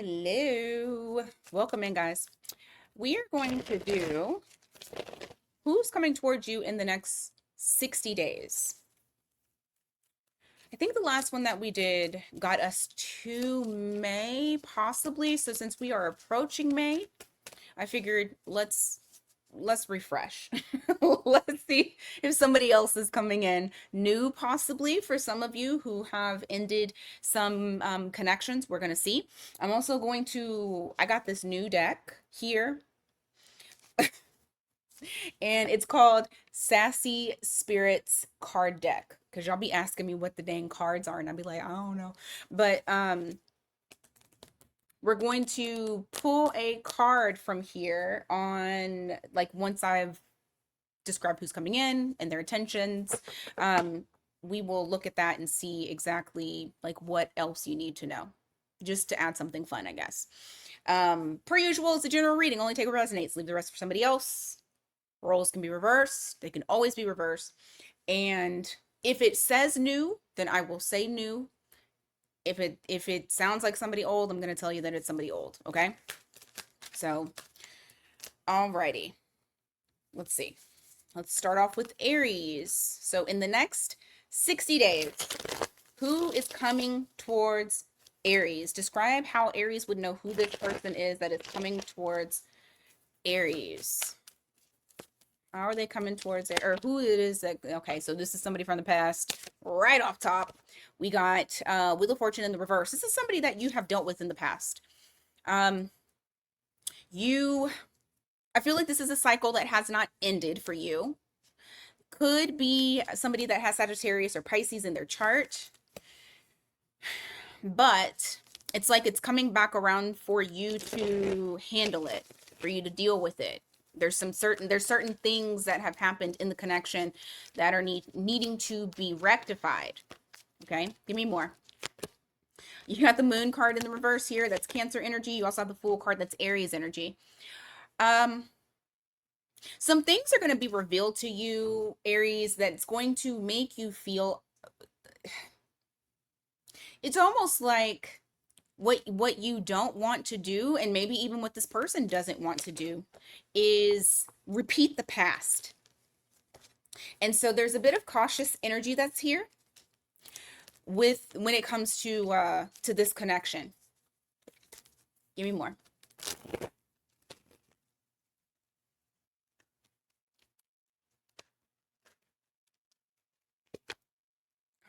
Hello. Welcome in, guys. We are going to do who's coming towards you in the next 60 days. I think the last one that we did got us to May, possibly. So since we are approaching May, I figured let's refresh. Let's see if somebody else is coming in new, possibly for some of you who have ended some connections. We're going to see. I'm also going to, I got this new deck here, and it's called Sassy Spirits Card Deck. Because y'all be asking me what the dang cards are, and I'll be like, I don't know. But we're going to pull a card from here on, like, once I've described who's coming in and their intentions. We will look at that and see exactly like what else you need to know, just to add something fun, I guess. Per usual, it's a general reading. Only take what resonates. Leave the rest for somebody else. Roles can be reversed. They can always be reversed. And if it says new, then I will say new. If it sounds like somebody old, I'm gonna tell you that it's somebody old. Okay. So, alrighty. Let's see. Let's start off with Aries. So in the next 60 days, who is coming towards Aries? Describe how Aries would know who this person is that is coming towards Aries. How are they coming towards it? Or who it is that, okay, so this is somebody from the past. Right off top, we got Wheel of Fortune in the reverse. This is somebody that you have dealt with in the past. I feel like this is a cycle that has not ended for you. Could be somebody that has Sagittarius or Pisces in their chart, but it's like it's coming back around for you to handle it, for you to deal with it. There's certain things that have happened in the connection that are needing to be rectified. Okay, give me more. You got the Moon card in the reverse here. That's Cancer energy. You also have the Fool card. That's Aries energy. Some things are going to be revealed to you, Aries, that's going to make you feel, it's almost like what you don't want to do, and maybe even what this person doesn't want to do, is repeat the past. And so there's a bit of cautious energy that's here with when it comes to this connection. Give me more.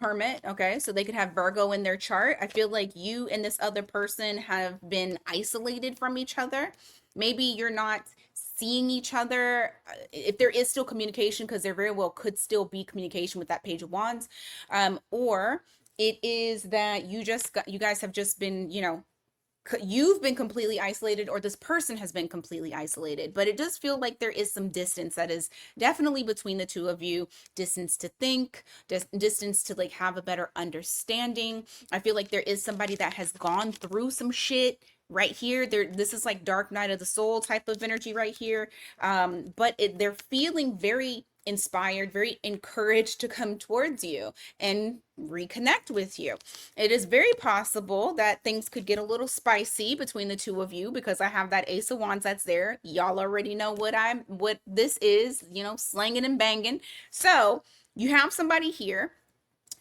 Hermit, okay, so they could have Virgo in their chart. I feel like you and this other person have been isolated from each other. Maybe you're not seeing each other. If there is still communication, because there very well could still be communication with that Page of Wands, or it is that you guys have just been, you've been completely isolated, or this person has been completely isolated. But it does feel like there is some distance that is definitely between the two of you. Distance to think, distance to like have a better understanding. I feel like there is somebody that has gone through some shit right here. This is like dark night of the soul type of energy right here. But they're feeling very inspired, very encouraged to come towards you and reconnect with you. It is very possible that things could get a little spicy between the two of you, because I have that Ace of Wands that's there. Y'all already know what this is, slanging and banging. So you have somebody here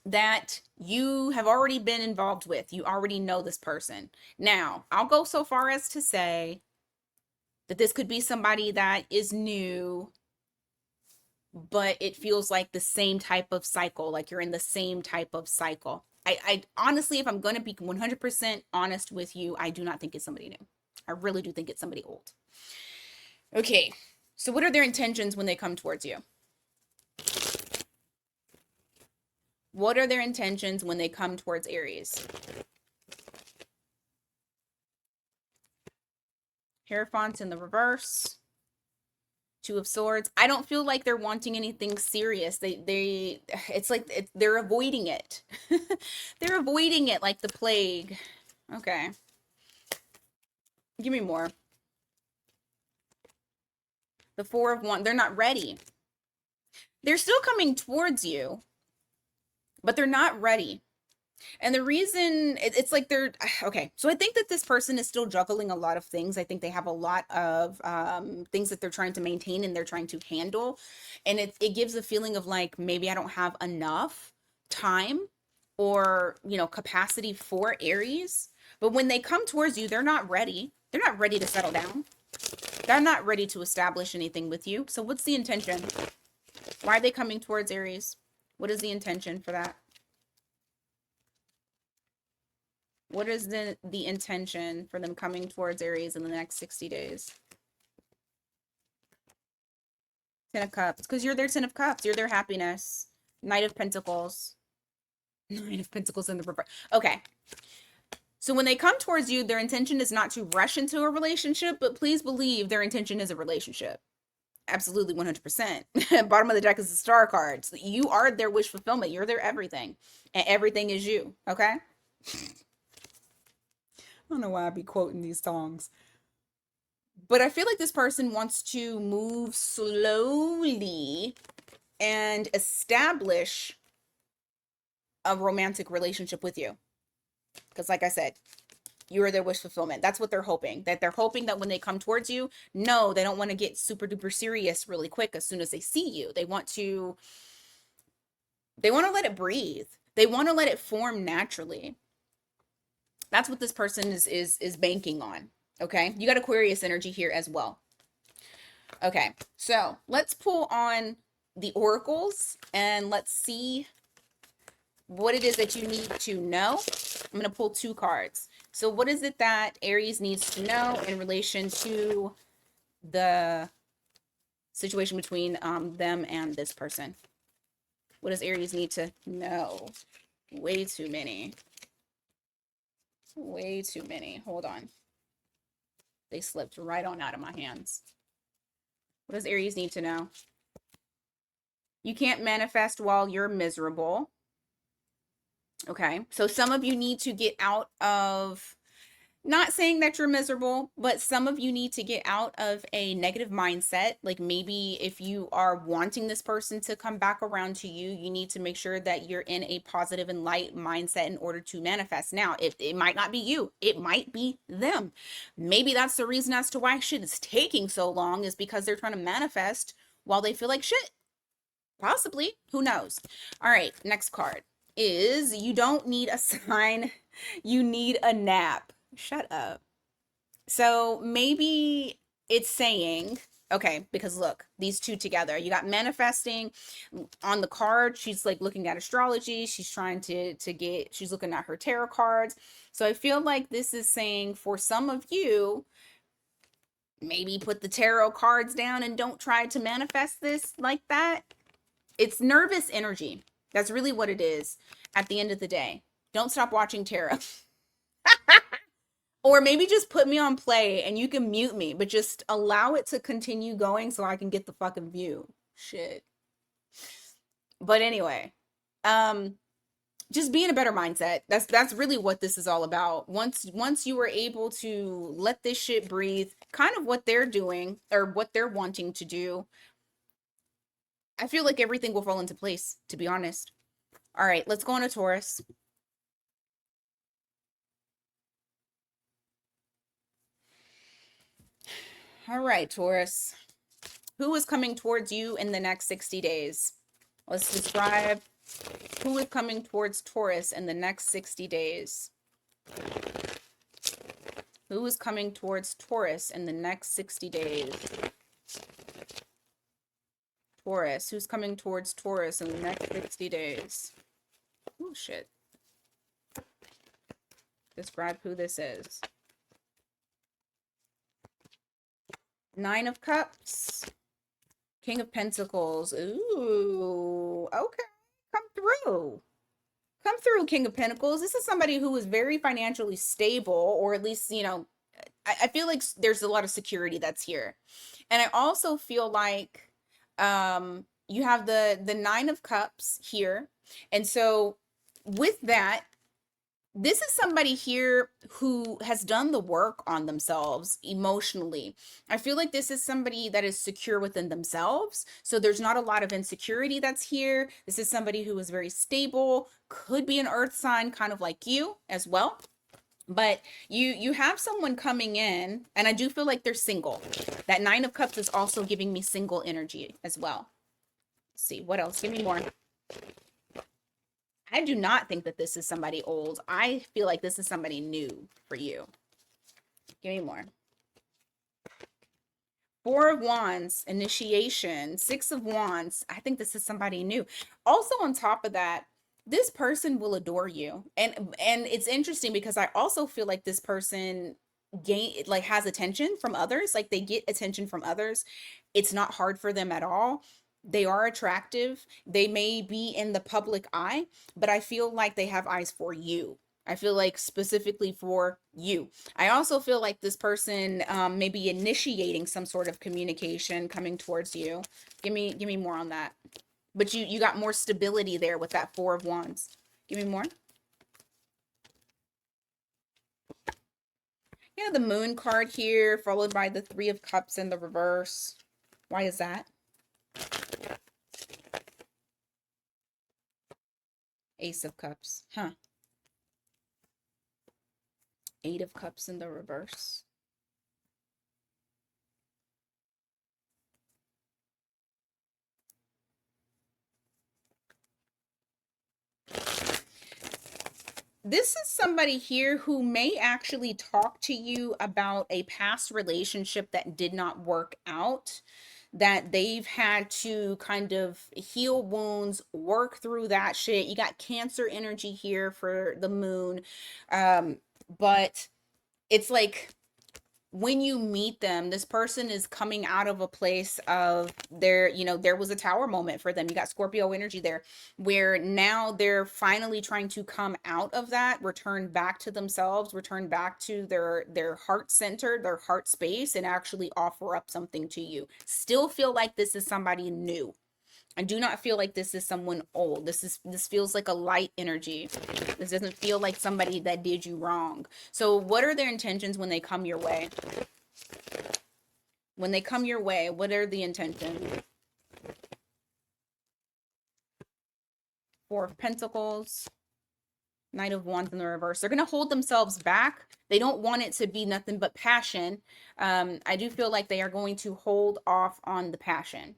that you have already been involved with. You already know this person. Now, I'll go so far as to say that this could be somebody that is new, but it feels like the same type of cycle, like you're in the same type of cycle. I honestly, if I'm going to be 100% honest with you, I do not think it's somebody new. I really do think it's somebody old. Okay, so what are their intentions when they come towards you? What are their intentions when they come towards Aries? Hierophants in the reverse. Two of Swords. I don't feel like they're wanting anything serious. It's like they're avoiding it. They're avoiding it like the plague. Okay. Give me more. The Four of Wands. They're not ready. They're still coming towards you, but they're not ready. And the reason it's like they're okay. So I think that this person is still juggling a lot of things. I think they have a lot of things that they're trying to maintain and they're trying to handle. And it gives a feeling of like maybe I don't have enough time or, capacity for Aries. But when they come towards you, they're not ready. They're not ready to settle down. They're not ready to establish anything with you. So what's the intention? Why are they coming towards Aries? What is the intention for that? What is the intention for them coming towards Aries in the next 60 days? 10 of Cups. Because you're their 10 of Cups. You're their happiness. Knight of Pentacles. Nine of Pentacles in the reverse. Okay. So when they come towards you, their intention is not to rush into a relationship, but please believe their intention is a relationship. Absolutely 100%. Bottom of the deck is the Star card. So you are their wish fulfillment. You're their everything. And everything is you. Okay? I don't know why I be quoting these songs. But I feel like this person wants to move slowly and establish a romantic relationship with you. Because like I said, you are their wish fulfillment. That's what they're hoping. That they're hoping that when they come towards you, no, they don't want to get super duper serious really quick as soon as they see you. They want to let it breathe. They want to let it form naturally. That's what this person is banking on. Okay. You got Aquarius energy here as well. Okay. So let's pull on the oracles and let's see what it is that you need to know. I'm going to pull 2 cards. So what is it that Aries needs to know in relation to the situation between them and this person? What does Aries need to know? Way too many. Way too many. Hold on. They slipped right on out of my hands. What does Aries need to know? You can't manifest while you're miserable. Okay. So some of you need to get out of, not saying that you're miserable, but some of you need to get out of a negative mindset. Like maybe if you are wanting this person to come back around to you, you need to make sure that you're in a positive and light mindset in order to manifest. Now, it might not be you, it might be them. Maybe that's the reason as to why shit is taking so long, is because they're trying to manifest while they feel like shit. Possibly. Who knows? All right. Next card is you don't need a sign. You need a nap. Shut up. So maybe it's saying, okay, because look, these two together, you got manifesting on the card. She's like looking at astrology. She's trying to get, she's looking at her tarot cards. So I feel like this is saying for some of you, maybe put the tarot cards down and don't try to manifest this like that. It's nervous energy. That's really what it is at the end of the day. Don't stop watching tarot. Or maybe just put me on play and you can mute me, but just allow it to continue going so I can get the fucking view. Shit. But anyway, just be in a better mindset. That's really what this is all about. Once you were able to let this shit breathe, kind of what they're doing or what they're wanting to do, I feel like everything will fall into place, to be honest. All right, let's go on to Taurus. All right, Taurus. Who is coming towards you in the next 60 days? Let's describe who is coming towards Taurus in the next 60 days. Who is coming towards Taurus in the next 60 days? Taurus. Who's coming towards Taurus in the next 60 days? Oh, shit. Describe who this is. 9 of Cups. King of Pentacles. Ooh, okay. Come through. Come through, King of Pentacles. This is somebody who is very financially stable, or at least, I feel like there's a lot of security that's here. And I also feel like you have the 9 of Cups here. And so with that, This is somebody here who has done the work on themselves emotionally. I feel like this is somebody that is secure within themselves. So there's not a lot of insecurity that's here. This is somebody who is very stable, could be an earth sign, kind of like you as well. But you have someone coming in, and I do feel like they're single. That Nine of Cups is also giving me single energy as well. Let's see, what else? Give me more. I do not think that this is somebody old. I feel like this is somebody new for you. Give me more. Four of Wands, initiation. Six of Wands. I think this is somebody new. Also, on top of that, this person will adore you. And it's interesting because I also feel like this person has attention from others. Like they get attention from others. It's not hard for them at all. They are attractive. They may be in the public eye, but I feel like they have eyes for you. I feel like specifically for you. I also feel like this person may be initiating some sort of communication coming towards you. Give me more on that. But you got more stability there with that Four of Wands. Give me more. Yeah, the Moon card here, followed by the Three of Cups in the reverse. Why is that? Ace of Cups. Huh. Eight of Cups in the reverse. This is somebody here who may actually talk to you about a past relationship that did not work out, that they've had to kind of heal wounds, work through that shit. You got Cancer energy here for the Moon. But it's like when you meet them, this person is coming out of a place of there was a tower moment for them. You got Scorpio energy there, where now they're finally trying to come out of that, return back to themselves, return back to their heart center, their heart space, and actually offer up something to you. Still feel like this is somebody new. I do not feel like this is someone old. This feels like a light energy. This doesn't feel like somebody that did you wrong. So what are their intentions when they come your way? When they come your way, what are the intentions? Four of Pentacles, Knight of Wands in the reverse. They're going to hold themselves back. They don't want it to be nothing but passion. I do feel like they are going to hold off on the passion.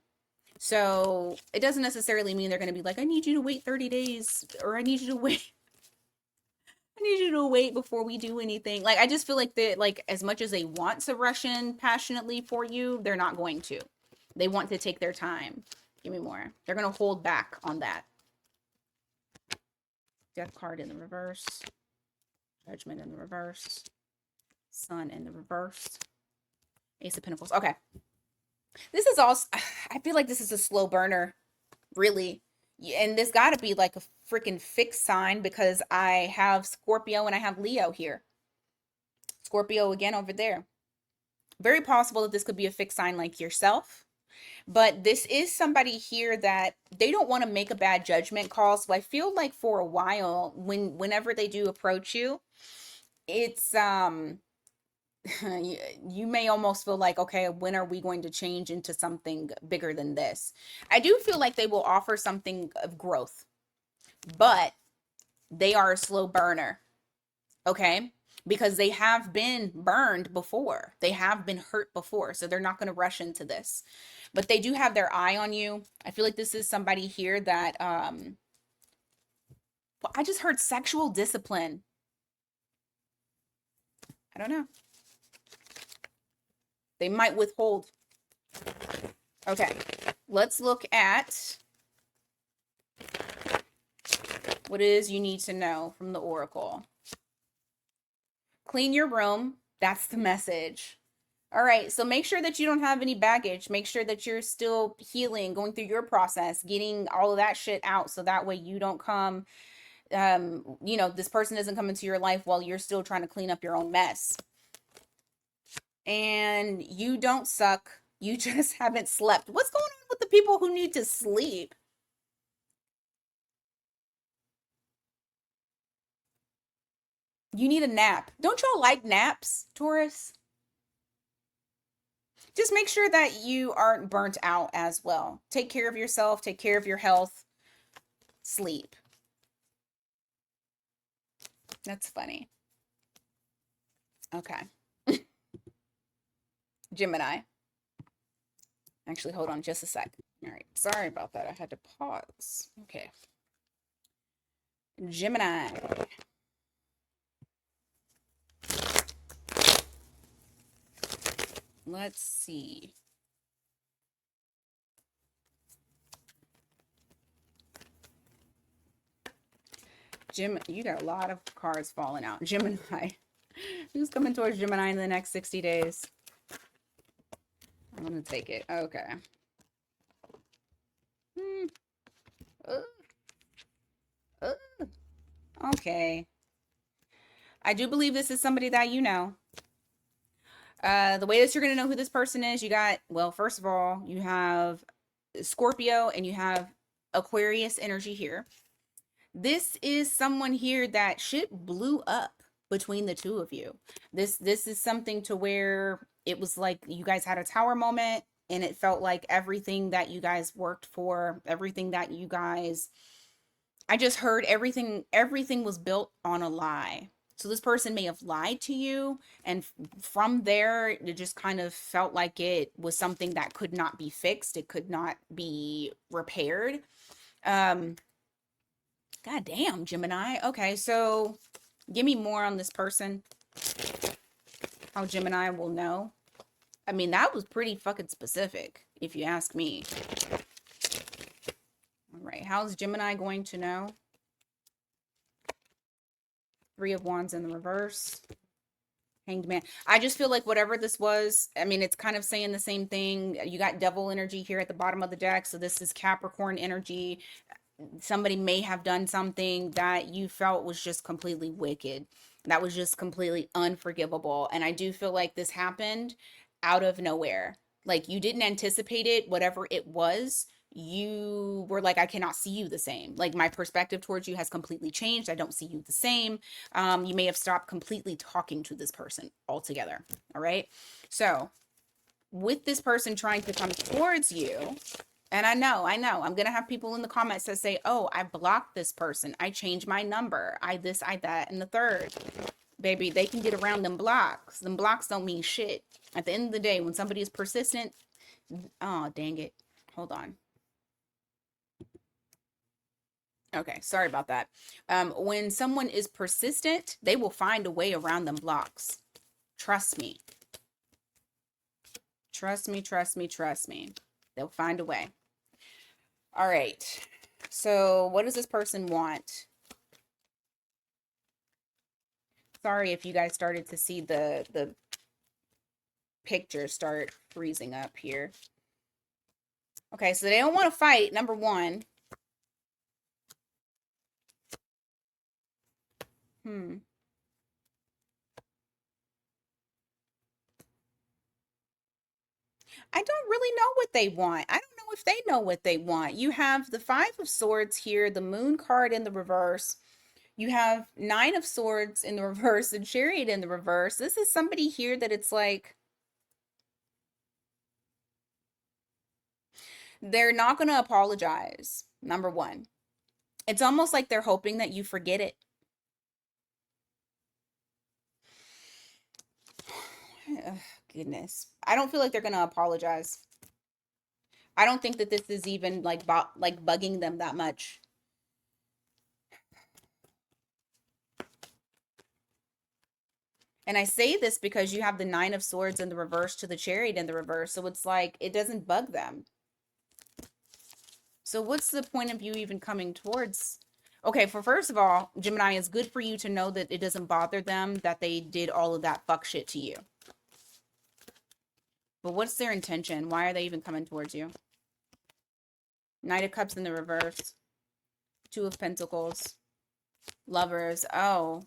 So it doesn't necessarily mean they're going to be like, I need you to wait 30 days, or I need you to wait. I need you to wait before we do anything. Like, I just feel like that, like, as much as they want to rush in passionately for you, they're not going to. They want to take their time. Give me more. They're going to hold back on that. Death card in the reverse. Judgment in the reverse. Sun in the reverse. Ace of Pentacles. Okay. This is all, I feel like this is a slow burner, really. And this got to be like a freaking fixed sign because I have Scorpio and I have Leo here. Scorpio again over there. Very possible that this could be a fixed sign like yourself. But this is somebody here that they don't want to make a bad judgment call. So I feel like for a while, whenever they do approach you, it's you may almost feel like, okay, when are we going to change into something bigger than this? I do feel like they will offer something of growth, but they are a slow burner, okay? Because they have been burned before. They have been hurt before, so they're not going to rush into this. But they do have their eye on you. I feel like this is somebody here that well, I just heard sexual discipline. I don't know. They might withhold. Okay, let's look at what it is you need to know from the Oracle. Clean your room. That's the message. All right, so make sure that you don't have any baggage. Make sure that you're still healing, going through your process, getting all of that shit out so that way you don't come, this person doesn't come into your life while you're still trying to clean up your own mess. And you don't suck. You just haven't slept. What's going on with the people who need to sleep? You need a nap. Don't y'all like naps, Taurus? Just make sure that you aren't burnt out as well. Take care of yourself, take care of your health, sleep. That's funny. Okay. Gemini. Actually, hold on just a sec. All right. Sorry about that. I had to pause. Okay. Gemini. Let's see. You got a lot of cards falling out. Gemini. Who's coming towards Gemini in the next 60 days? I'm going to take it. Okay. Okay. I do believe this is somebody that you know. The way that you're going to know who this person is, you got, well, first of all, you have Scorpio and you have Aquarius energy here. This is someone here that shit blew up between the two of you. This is something to where it was like you guys had a tower moment, and it felt like everything that you guys worked for, everything that you guys, I just heard everything was built on a lie. So this person may have lied to you, and from there it just kind of felt like it was something that could not be fixed, it could not be repaired. God damn, Gemini. Okay, so give me more on this person. How Gemini will know. I mean, that was pretty fucking specific, if you ask me. All right, how's Gemini going to know? Three of Wands in the reverse. Hanged Man. I just feel like whatever this was, I mean, it's kind of saying the same thing. You got devil energy here at the bottom of the deck, so this is Capricorn energy. Somebody may have done something that you felt was just completely wicked. That was just completely unforgivable. And I do feel like this happened out of nowhere. Like you didn't anticipate it, whatever it was. You were like, I cannot see you the same. Like my perspective towards you has completely changed. I don't see you the same. You may have stopped completely talking to this person altogether. All right. So with this person trying to come towards you, and I know, I'm going to have people in the comments that say, oh, I blocked this person. I changed my number. I this, I that, and the third. Baby, they can get around them blocks. Them blocks don't mean shit. At the end of the day, when somebody is persistent, oh, dang it. Hold on. Okay, sorry about that. When someone is persistent, they will find a way around them blocks. Trust me. Trust me, trust me, trust me. They'll find a way. All right. So what does this person want? Sorry if you guys started to see the picture start freezing up here. Okay, so they don't want to fight, number one. I don't really know what they want. I don't know if they know what they want. You have the Five of Swords here, the Moon card in the reverse. You have Nine of Swords in the reverse, the Chariot in the reverse. This is somebody here that it's like, they're not going to apologize, number one. It's almost like they're hoping that you forget it. Oh, goodness. I don't feel like they're going to apologize. I don't think that this is even like bugging them that much. And I say this because you have the Nine of Swords in the reverse to the Chariot in the reverse. So it's like, it doesn't bug them. So what's the point of you even coming towards? Okay, for first of all, Gemini, it's good for you to know that it doesn't bother them that they did all of that fuck shit to you. But what's their intention? Why are they even coming towards you? Knight of Cups in the reverse. Two of Pentacles. Lovers. Oh.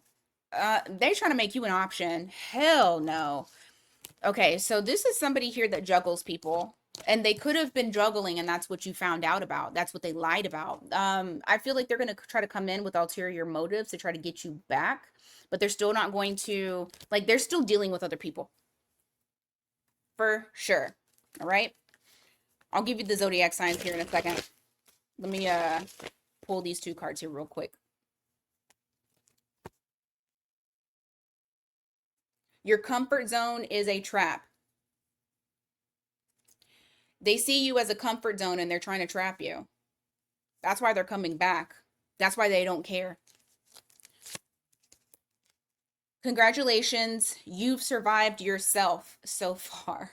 They're trying to make you an option. Hell no. Okay, so this is somebody here that juggles people. And they could have been juggling, and that's what you found out about. That's what they lied about. I feel like they're going to try to come in with ulterior motives to try to get you back, but they're still not going to, like, they're still dealing with other people. For sure. All right. I'll give you the zodiac signs here in a second. Let me pull these two cards here real quick. Your comfort zone is a trap. They see you as a comfort zone and they're trying to trap you. That's why they're coming back. That's why they don't care. Congratulations, you've survived yourself so far.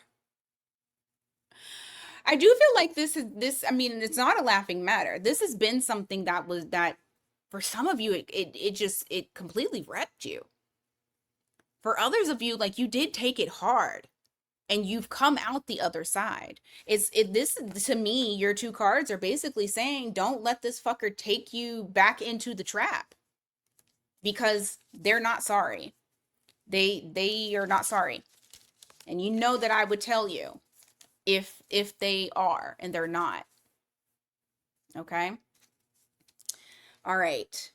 I do feel like this, I mean, it's not a laughing matter. This has been something that for some of you, it completely wrecked you. For others of you, like, you did take it hard and you've come out the other side. This, to me, your two cards are basically saying, don't let this fucker take you back into the trap, because they're not sorry. They are not sorry. And you know that I would tell you if they are and they're not. Okay? All right.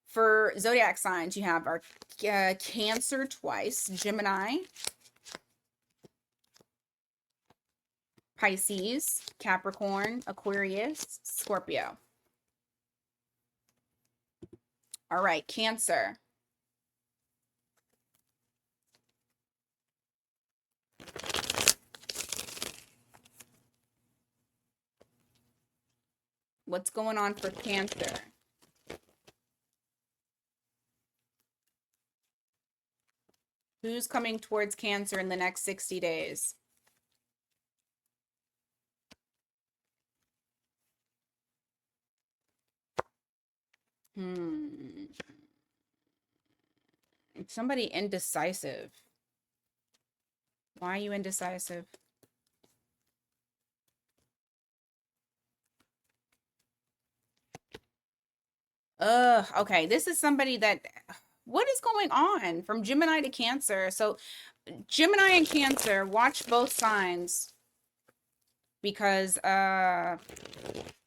For zodiac signs, you have our Cancer twice, Gemini, Pisces, Capricorn, Aquarius, Scorpio. All right, Cancer. What's going on for Cancer? Who's coming towards Cancer in the next 60 days? Somebody indecisive. Why are you indecisive? Okay. This is somebody that, what is going on from Gemini to Cancer? So Gemini and Cancer, watch both signs, because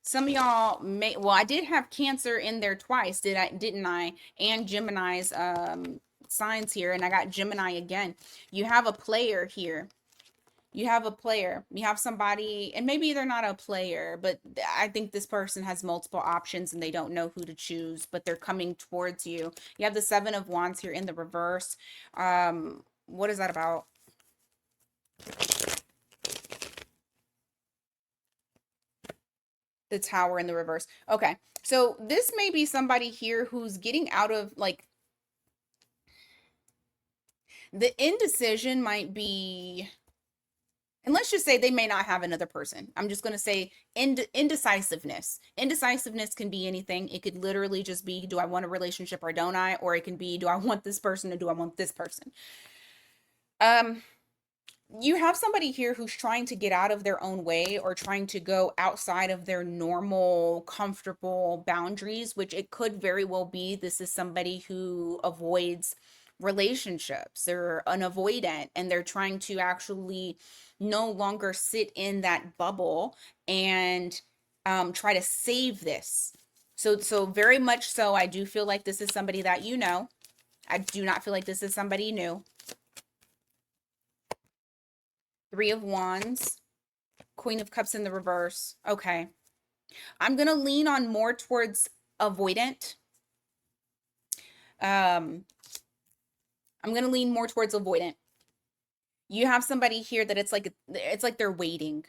some of y'all may, well, I did have Cancer in there twice, didn't I? And Gemini's signs here, and I got Gemini again. You have a player here. You have a player. You have somebody, and maybe they're not a player, but I think this person has multiple options and they don't know who to choose, but they're coming towards you. You have the Seven of Wands here in the reverse. What is that about? The Tower in the reverse. Okay. So this may be somebody here who's getting out of, like, the indecision might be, and let's just say they may not have another person. I'm just going to say indecisiveness. Indecisiveness can be anything. It could literally just be, do I want a relationship or don't I? Or it can be, do I want this person or do I want this person? You have somebody here who's trying to get out of their own way or trying to go outside of their normal, comfortable boundaries, which it could very well be. This is somebody who avoids relationships. They're an avoidant and they're trying to actually no longer sit in that bubble and try to save this. So very much so, I do feel like this is somebody that you know. I do not feel like this is somebody new. Three of Wands, Queen of Cups in the reverse. Okay. I'm going to lean on more towards avoidant. I'm going to lean more towards avoidant. You have somebody here that it's like they're waiting,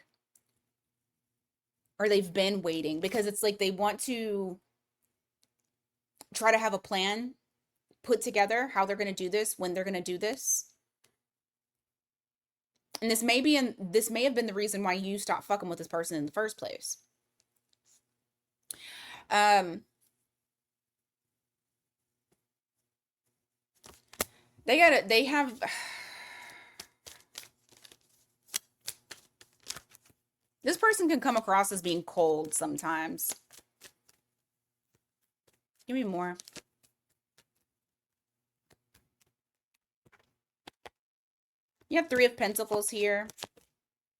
or they've been waiting, because it's like they want to try to have a plan put together, how they're going to do this, when they're going to do this. And this may have been the reason why you stopped fucking with this person in the first place. They have this person can come across as being cold sometimes. Give me more. You have Three of Pentacles here.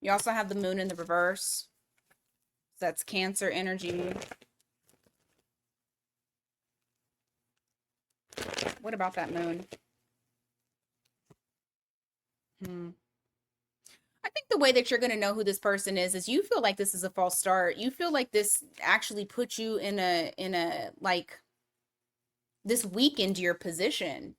You also have the moon in the reverse. So that's Cancer energy. What about that moon? I think the way that you're going to know who this person is you feel like this is a false start. You feel like this actually puts you in a like this weakened your position.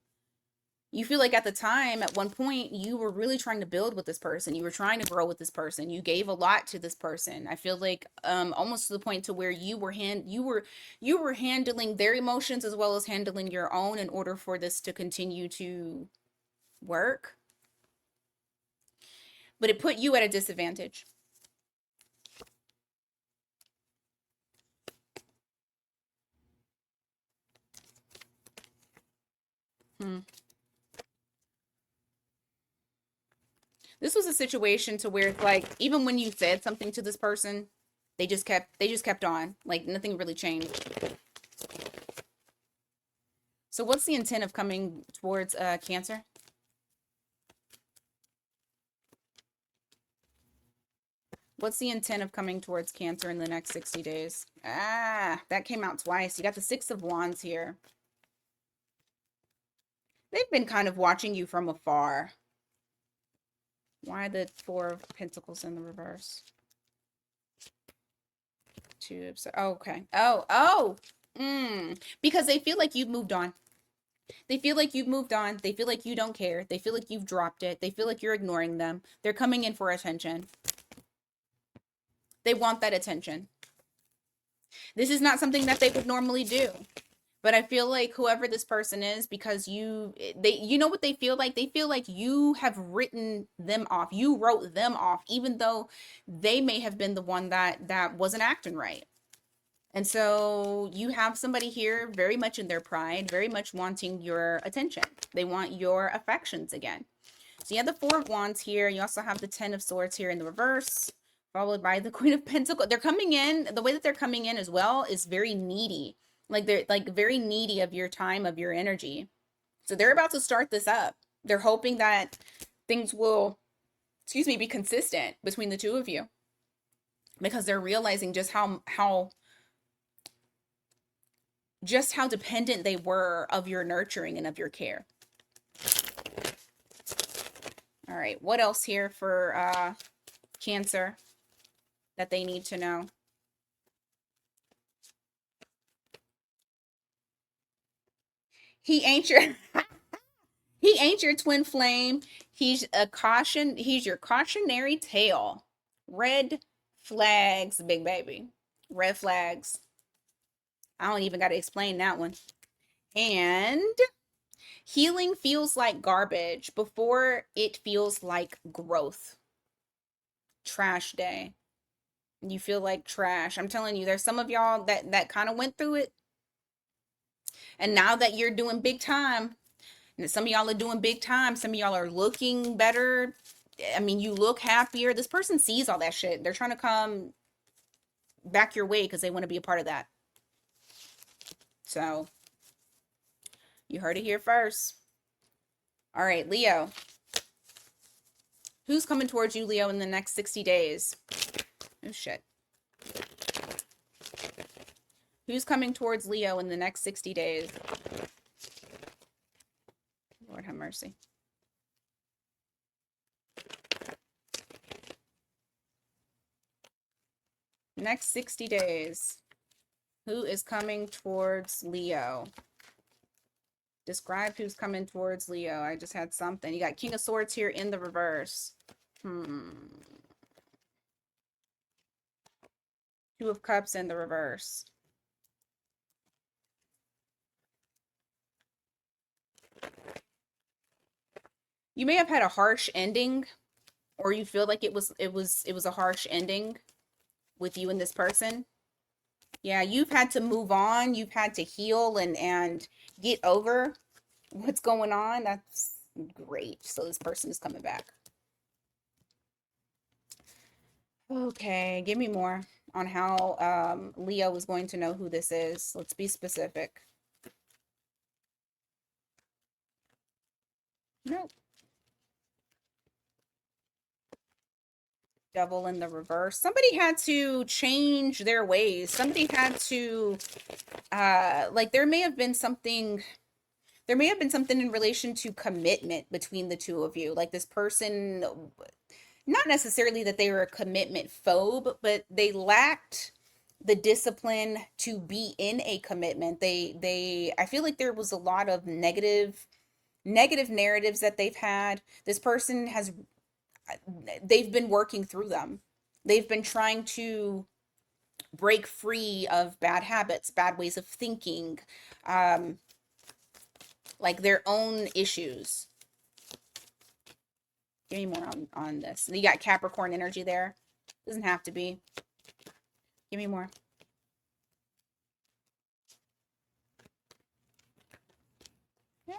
You feel like at the time, at one point, you were really trying to build with this person. You were trying to grow with this person. You gave a lot to this person. I feel like almost to the point to where you were handling their emotions as well as handling your own in order for this to continue to work. But it put you at a disadvantage. Hmm. This was a situation to where it's like even when you said something to this person, they just kept on. Like nothing really changed. So what's the intent of coming towards Cancer? What's the intent of coming towards Cancer in the next 60 days? Ah, that came out twice. You got the Six of Wands here. They've been kind of watching you from afar. Why the Four of Pentacles in the reverse? Two of... Oh, okay. Oh. Because they feel like you've moved on. They feel like you've moved on. They feel like you don't care. They feel like you've dropped it. They feel like you're ignoring them. They're coming in for attention. They want that attention. This is not something that they would normally do. But I feel like whoever this person is, because you know what they feel like? They feel like you have written them off. You wrote them off, even though they may have been the one that wasn't acting right. And so you have somebody here very much in their pride, very much wanting your attention. They want your affections again. So you have the Four of Wands here. You also have the Ten of Swords here in the reverse, followed by the Queen of Pentacles. They're coming in, the way that they're coming in as well is very needy. Like they're like very needy of your time, of your energy. So they're about to start this up. They're hoping that things will, be consistent between the two of you. Because they're realizing just how dependent they were of your nurturing and of your care. All right, what else here for Cancer that they need to know? He ain't your he ain't your twin flame. He's your cautionary tale. Red flags, big baby. Red flags. I don't even got to explain that one. And healing feels like garbage before it feels like growth. Trash day. You feel like trash. I'm telling you, there's some of y'all that kind of went through it. And now that you're doing big time, and some of y'all are doing big time, some of y'all are looking better. I mean, you look happier. This person sees all that shit. They're trying to come back your way because they want to be a part of that. So, you heard it here first. All right, Leo. Who's coming towards you, Leo, in the next 60 days? Oh, shit. Who's coming towards Leo in the next 60 days? Lord have mercy. Next 60 days. Who is coming towards Leo? Describe who's coming towards Leo. I just had something. You got King of Swords here in the reverse. Two of Cups in the reverse. You may have had a harsh ending, or you feel like it was a harsh ending with you and this person. Yeah, you've had to move on. You've had to heal and get over what's going on. That's great. So this person is coming back. Okay, give me more on how Leo is going to know who this is. Let's be specific. Nope. Devil in the reverse. Somebody had to change their ways. Somebody had to like there may have been something in relation to commitment between the two of you. Like this person, not necessarily that they were a commitment phobe, but they lacked the discipline to be in a commitment. I feel like there was a lot of negative narratives that they've had. This person has they've been working through them. They've been trying to break free of bad habits, bad ways of thinking, um, like their own issues. Give me more on this. You got Capricorn energy there. Doesn't have to be. Give me more. Yeah.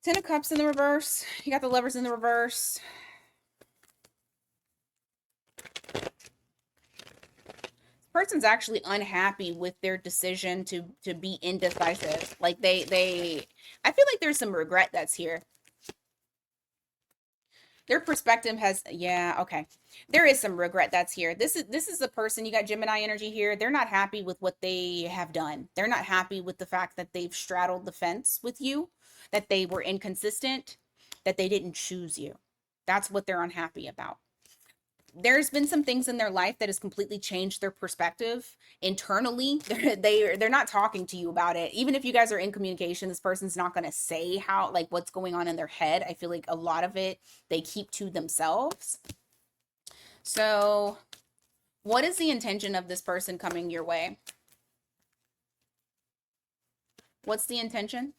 Ten of Cups in the reverse. You got the Lovers in the reverse. Person's actually unhappy with their decision to be indecisive. Like I feel like there's some regret that's here. Their perspective has, yeah, okay. There is some regret that's here. This is a person, you got Gemini energy here. They're not happy with what they have done. They're not happy with the fact that they've straddled the fence with you, that they were inconsistent, that they didn't choose you. That's what they're unhappy about. There's been some things in their life that has completely changed their perspective internally. They're not talking to you about it. Even if you guys are in communication, this person's not going to say how, like, what's going on in their head. I feel like a lot of it they keep to themselves. So what is the intention of this person coming your way? What's the intention?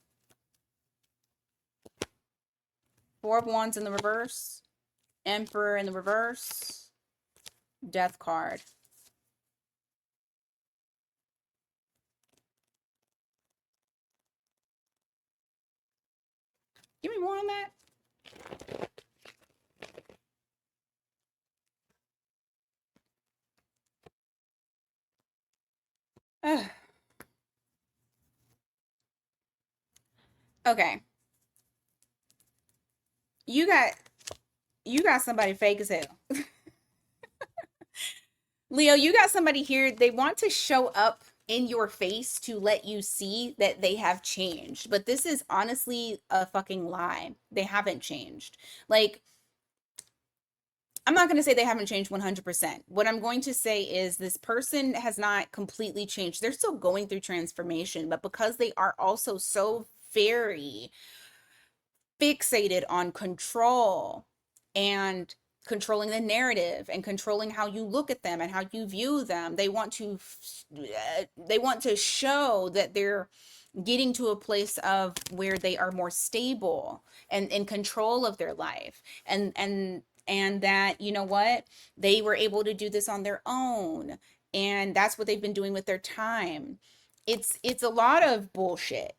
Four of Wands in the reverse, Emperor in the reverse, Death card. Give me more on that. Okay. You got somebody fake as hell. Leo, you got somebody here. They want to show up in your face to let you see that they have changed. But this is honestly a fucking lie. They haven't changed. Like, I'm not going to say they haven't changed 100%. What I'm going to say is this person has not completely changed. They're still going through transformation, but because they are also so very fixated on control and controlling the narrative and controlling how you look at them and how you view them, they want to show that they're getting to a place of where they are more stable and in control of their life, and that, you know what, they were able to do this on their own, and that's what they've been doing with their time. It's a lot of bullshit.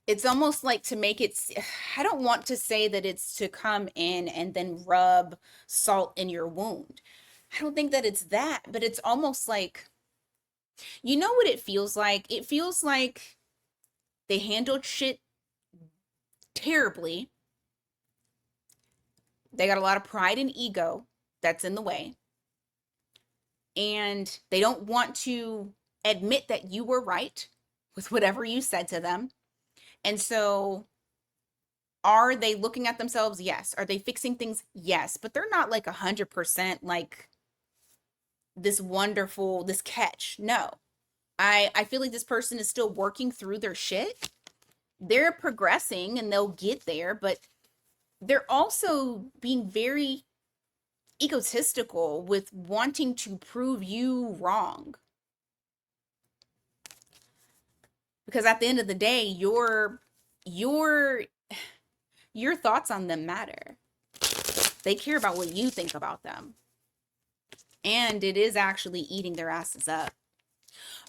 It's almost like to make it, I don't want to say that it's to come in and then rub salt in your wound. I don't think that it's that, but it's almost like, you know what it feels like? It feels like they handled shit terribly. They got a lot of pride and ego that's in the way. And they don't want to admit that you were right with whatever you said to them. And so are they looking at themselves? Yes. Are they fixing things? Yes. But they're not like 100% like this wonderful, this catch. No. I feel like this person is still working through their shit. They're progressing and they'll get there, but they're also being very egotistical with wanting to prove you wrong. Because at the end of the day, your thoughts on them matter. They care about what you think about them. And it is actually eating their asses up.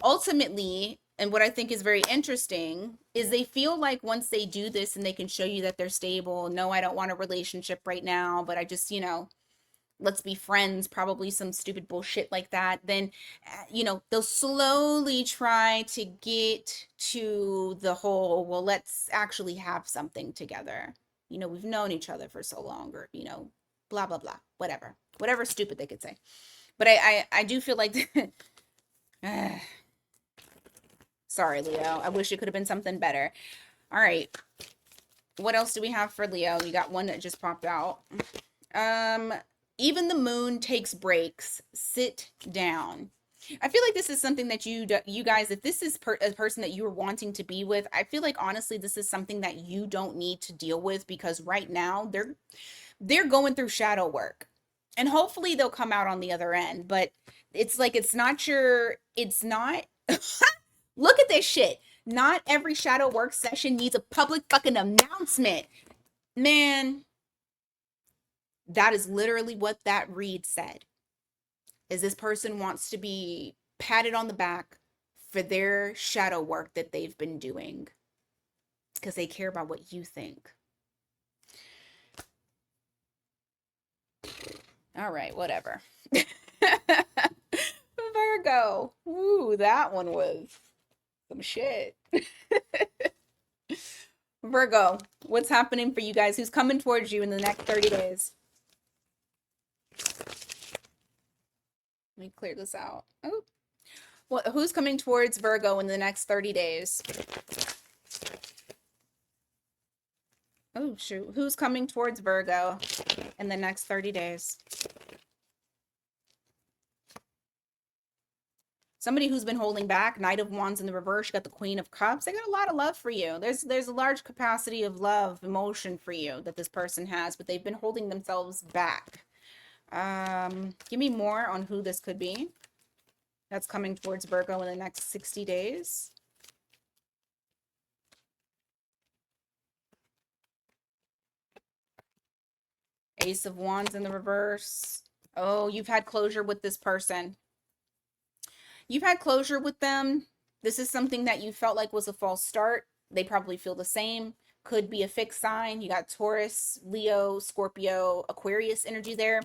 Ultimately, and what I think is very interesting is they feel like once they do this and they can show you that they're stable, no, I don't want a relationship right now, but I just, let's be friends, probably some stupid bullshit like that, then, you know, they'll slowly try to get to the whole, well, let's actually have something together. You know, we've known each other for so long, or, you know, blah, blah, blah, whatever stupid they could say. But I do feel like, sorry, Leo. I wish it could have been something better. All right. What else do we have for Leo? You got one that just popped out. Even the moon takes breaks. Sit down. I feel like this is something that you guys, if this is a person that you are wanting to be with, I feel like honestly this is something that you don't need to deal with, because right now they're going through shadow work, and hopefully they'll come out on the other end. But it's like, it's not look at this shit. Not every shadow work session needs a public fucking announcement. Man, that is literally what that read said. Is this person wants to be patted on the back for their shadow work that they've been doing, because they care about what you think. All right, whatever. Virgo. Ooh, that one was some shit. Virgo, what's happening for you guys? Who's coming towards you in the next 30 days? Let me clear this out. Oh, well, who's coming towards Virgo in the next 30 days? Oh, shoot. Who's coming towards Virgo in the next 30 days? Somebody who's been holding back. Knight of Wands in the reverse. You got the Queen of Cups. They got a lot of love for you. There's a large capacity of love, emotion for you that this person has, but they've been holding themselves back. Give me more on who this could be that's coming towards Virgo in the next 60 days. Ace of Wands in the reverse. Oh, you've had closure with this person. You've had closure with them. This is something that you felt like was a false start. They probably feel the same. Could be a fixed sign. You got Taurus, Leo, Scorpio, Aquarius energy there.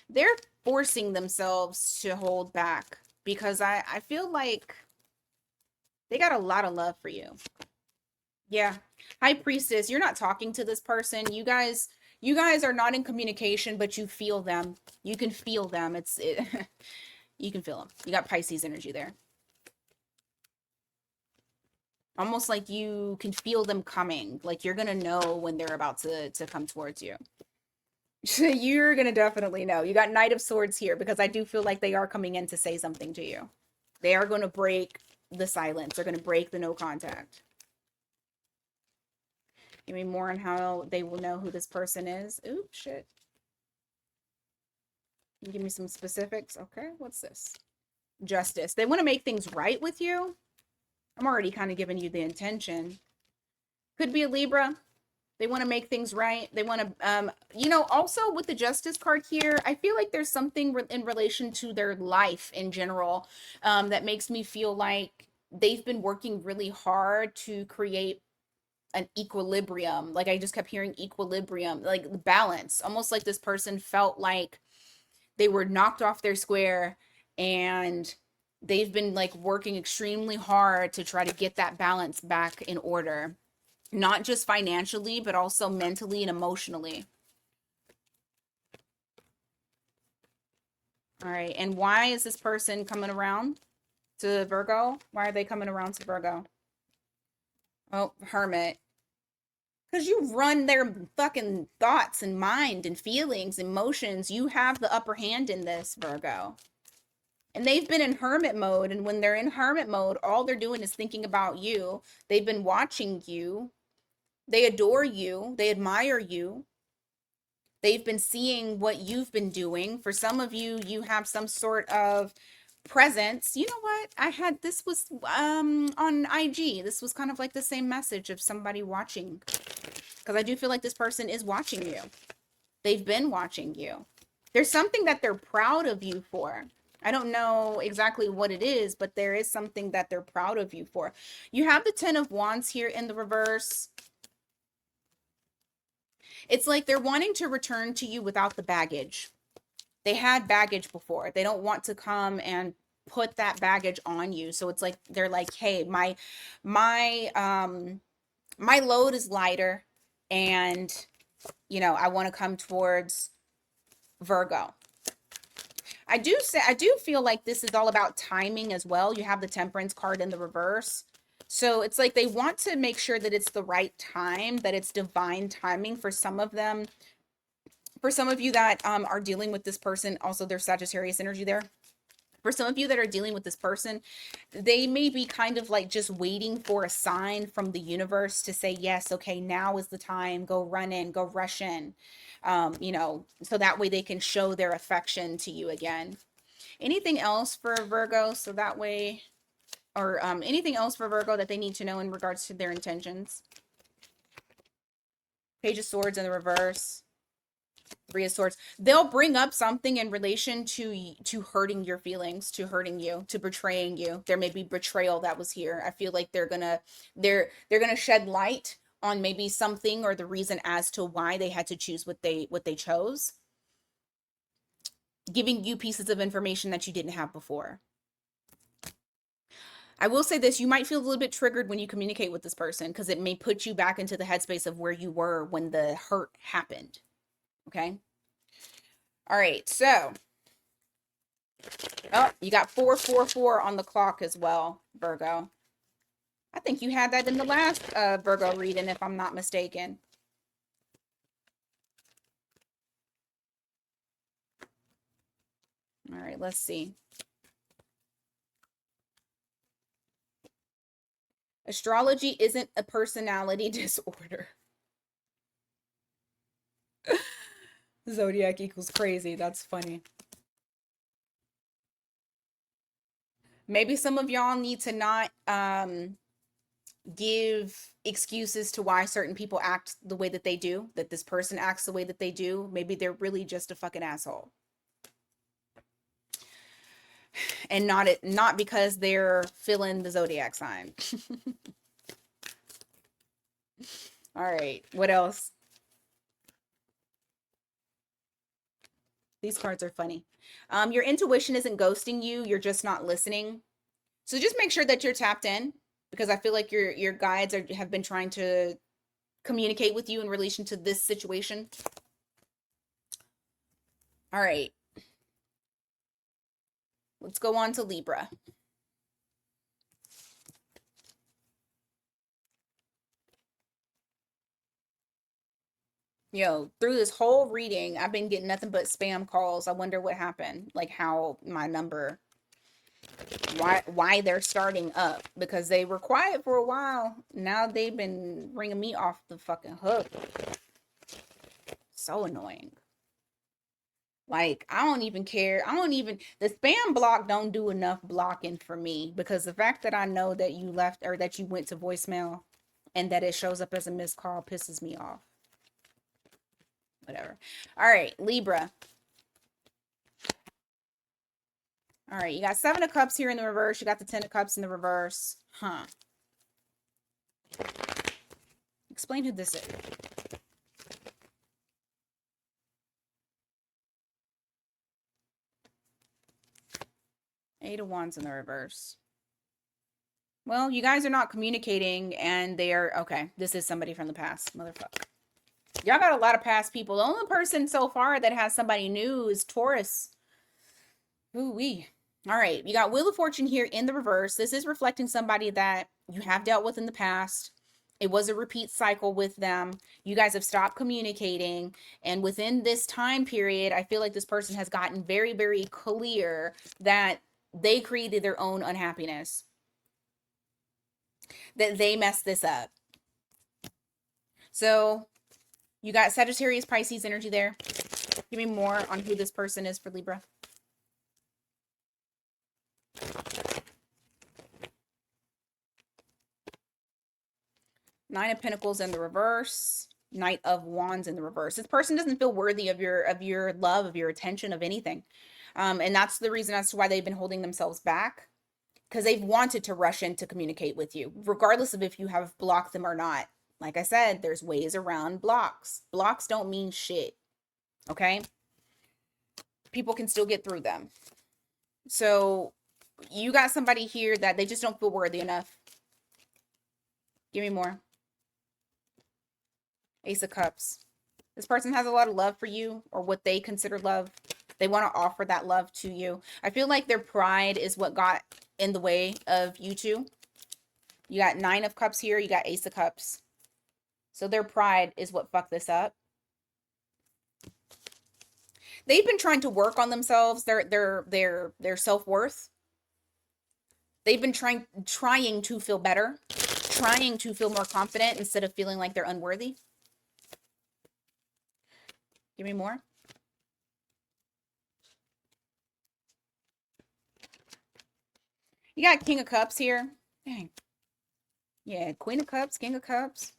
They're forcing themselves to hold back, because I feel like they got a lot of love for you. Yeah. High Priestess, you're not talking to this person. You guys are not in communication, but you feel them. You can feel them. You can feel them. You got Pisces energy there. Almost like you can feel them coming. Like you're going to know when they're about to come towards you. You're going to definitely know. You got Knight of Swords here, because I do feel like they are coming in to say something to you. They are going to break the silence. They're going to break the no contact. Give me more on how they will know who this person is. Oops, shit. Give me some specifics. Okay, what's this? Justice. They want to make things right with you. I'm already kind of giving you the intention. Could be a Libra. They want to make things right. They want to, you know, also with the Justice card here, I feel like there's something in relation to their life in general that makes me feel like they've been working really hard to create an equilibrium. Like I just kept hearing equilibrium, like the balance, almost like this person felt like they were knocked off their square, and they've been like working extremely hard to try to get that balance back in order, not just financially, but also mentally and emotionally. All right. And why is this person coming around to Virgo? Why are they coming around to Virgo? Oh, Hermit. Because you run their fucking thoughts and mind and feelings, emotions. You have the upper hand in this, Virgo. And they've been in hermit mode. And when they're in hermit mode, all they're doing is thinking about you. They've been watching you. They adore you. They admire you. They've been seeing what you've been doing. For some of you, you have some sort of presence. You know what? This was on IG. This was kind of like the same message of somebody watching. Because I do feel like this person is watching you. They've been watching you. There's something that they're proud of you for. I don't know exactly what it is, but there is something that they're proud of you for. You have the Ten of Wands here in the reverse. It's like they're wanting to return to you without the baggage. They had baggage before. They don't want to come and put that baggage on you. So it's like they're like, hey, my my load is lighter, and I want to come towards Virgo. I do feel like this is all about timing as well. You have the Temperance card in the reverse. So it's like they want to make sure that it's the right time, that it's divine timing for some of them. For some of you that are dealing with this person, also there's Sagittarius energy there. For some of you that are dealing with this person, they may be kind of like just waiting for a sign from the universe to say, yes, okay, now is the time, go run in, go rush in, so that way they can show their affection to you again. Anything else for Virgo? So that way, or anything else for Virgo that they need to know in regards to their intentions? Page of Swords in the reverse. Three of Swords. They'll bring up something in relation to hurting your feelings, to hurting you, to betraying you. There may be betrayal that was here. I feel like they're gonna shed light on maybe something or the reason as to why they had to choose what they chose, giving you pieces of information that you didn't have before. I will say this, you might feel a little bit triggered when you communicate with this person because it may put you back into the headspace of where you were when the hurt happened. Okay. All right. So, oh, you got 444 on the clock as well, Virgo. I think you had that in the last Virgo reading, if I'm not mistaken. All right, let's see. Astrology isn't a personality disorder. Zodiac equals crazy. That's funny. Maybe some of y'all need to not give excuses to why certain people act the way that they do, that this person acts the way that they do. Maybe they're really just a fucking asshole. And not because they're filling the zodiac sign. All right, what else? These cards are funny. Your intuition isn't ghosting you, you're just not listening. So just make sure that you're tapped in, because I feel like your guides have been trying to communicate with you in relation to this situation. All right. Let's go on to Libra. Through this whole reading, I've been getting nothing but spam calls. I wonder what happened, like how my number, why they're starting up, because they were quiet for a while. Now they've been ringing me off the fucking hook. So annoying. Like, I don't even care. The spam block don't do enough blocking for me, because the fact that I know that you left or that you went to voicemail and that it shows up as a missed call pisses me off. Whatever. All right, Libra. All right, you got 7 of Cups here in the reverse. You got the 10 of Cups in the reverse. Huh. Explain who this is. Eight of Wands in the reverse. Well, you guys are not communicating, and they are... Okay, this is somebody from the past. Motherfucker. Y'all got a lot of past people. The only person so far that has somebody new is Taurus. Ooh-wee. All right, you got Wheel of Fortune here in the reverse. This is reflecting somebody that you have dealt with in the past. It was a repeat cycle with them. You guys have stopped communicating. And within this time period, I feel like this person has gotten very, very clear that they created their own unhappiness. That they messed this up. So you got Sagittarius, Pisces energy there. Give me more on who this person is for Libra. Nine of Pentacles in the reverse. Knight of Wands in the reverse. This person doesn't feel worthy of your love, of your attention, of anything. And that's the reason as to why they've been holding themselves back. Because they've wanted to rush in to communicate with you, regardless of if you have blocked them or not. Like I said, there's ways around blocks. Blocks don't mean shit. Okay? People can still get through them. So you got somebody here that they just don't feel worthy enough. Give me more. Ace of Cups. This person has a lot of love for you, or what they consider love. They want to offer that love to you. I feel like their pride is what got in the way of you two. You got 9 of Cups here. You got Ace of Cups. So their pride is what fucked this up. They've been trying to work on themselves, their self-worth. They've been trying to feel better, trying to feel more confident instead of feeling like they're unworthy. Give me more. You got King of Cups here. Dang. Yeah, Queen of Cups, King of Cups.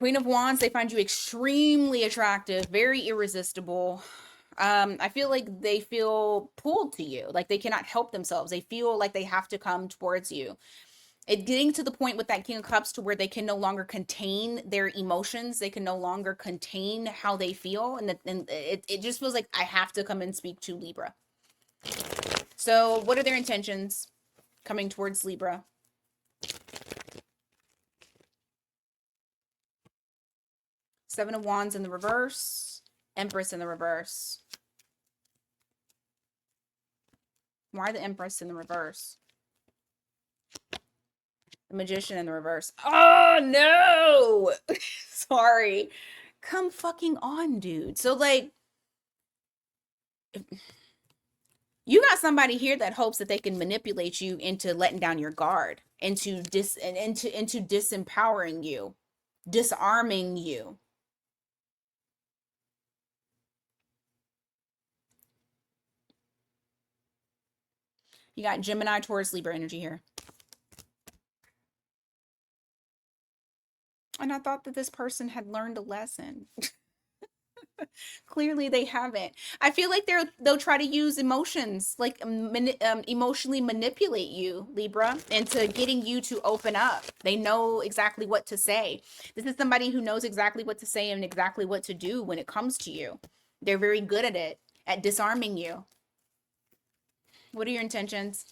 Queen of Wands, they find you extremely attractive, very irresistible. I feel like they feel pulled to you, like they cannot help themselves. They feel like they have to come towards you. It getting to the point with that King of Cups to where they can no longer contain their emotions. They can no longer contain how they feel. And it just feels like I have to come and speak to Libra. So what are their intentions coming towards Libra? Seven of Wands in the reverse. Empress in the reverse. Why the Empress in the reverse? The Magician in the reverse. Oh, no! Sorry. Come fucking on, dude. So, like, you got somebody here that hopes that they can manipulate you into letting down your guard, into disempowering you, disarming you. You got Gemini, Taurus, Libra energy here. And I thought that this person had learned a lesson. Clearly they haven't. I feel like they'll try to use emotions, like emotionally manipulate you, Libra, into getting you to open up. They know exactly what to say. This is somebody who knows exactly what to say and exactly what to do when it comes to you. They're very good at it, at disarming you. What are your intentions?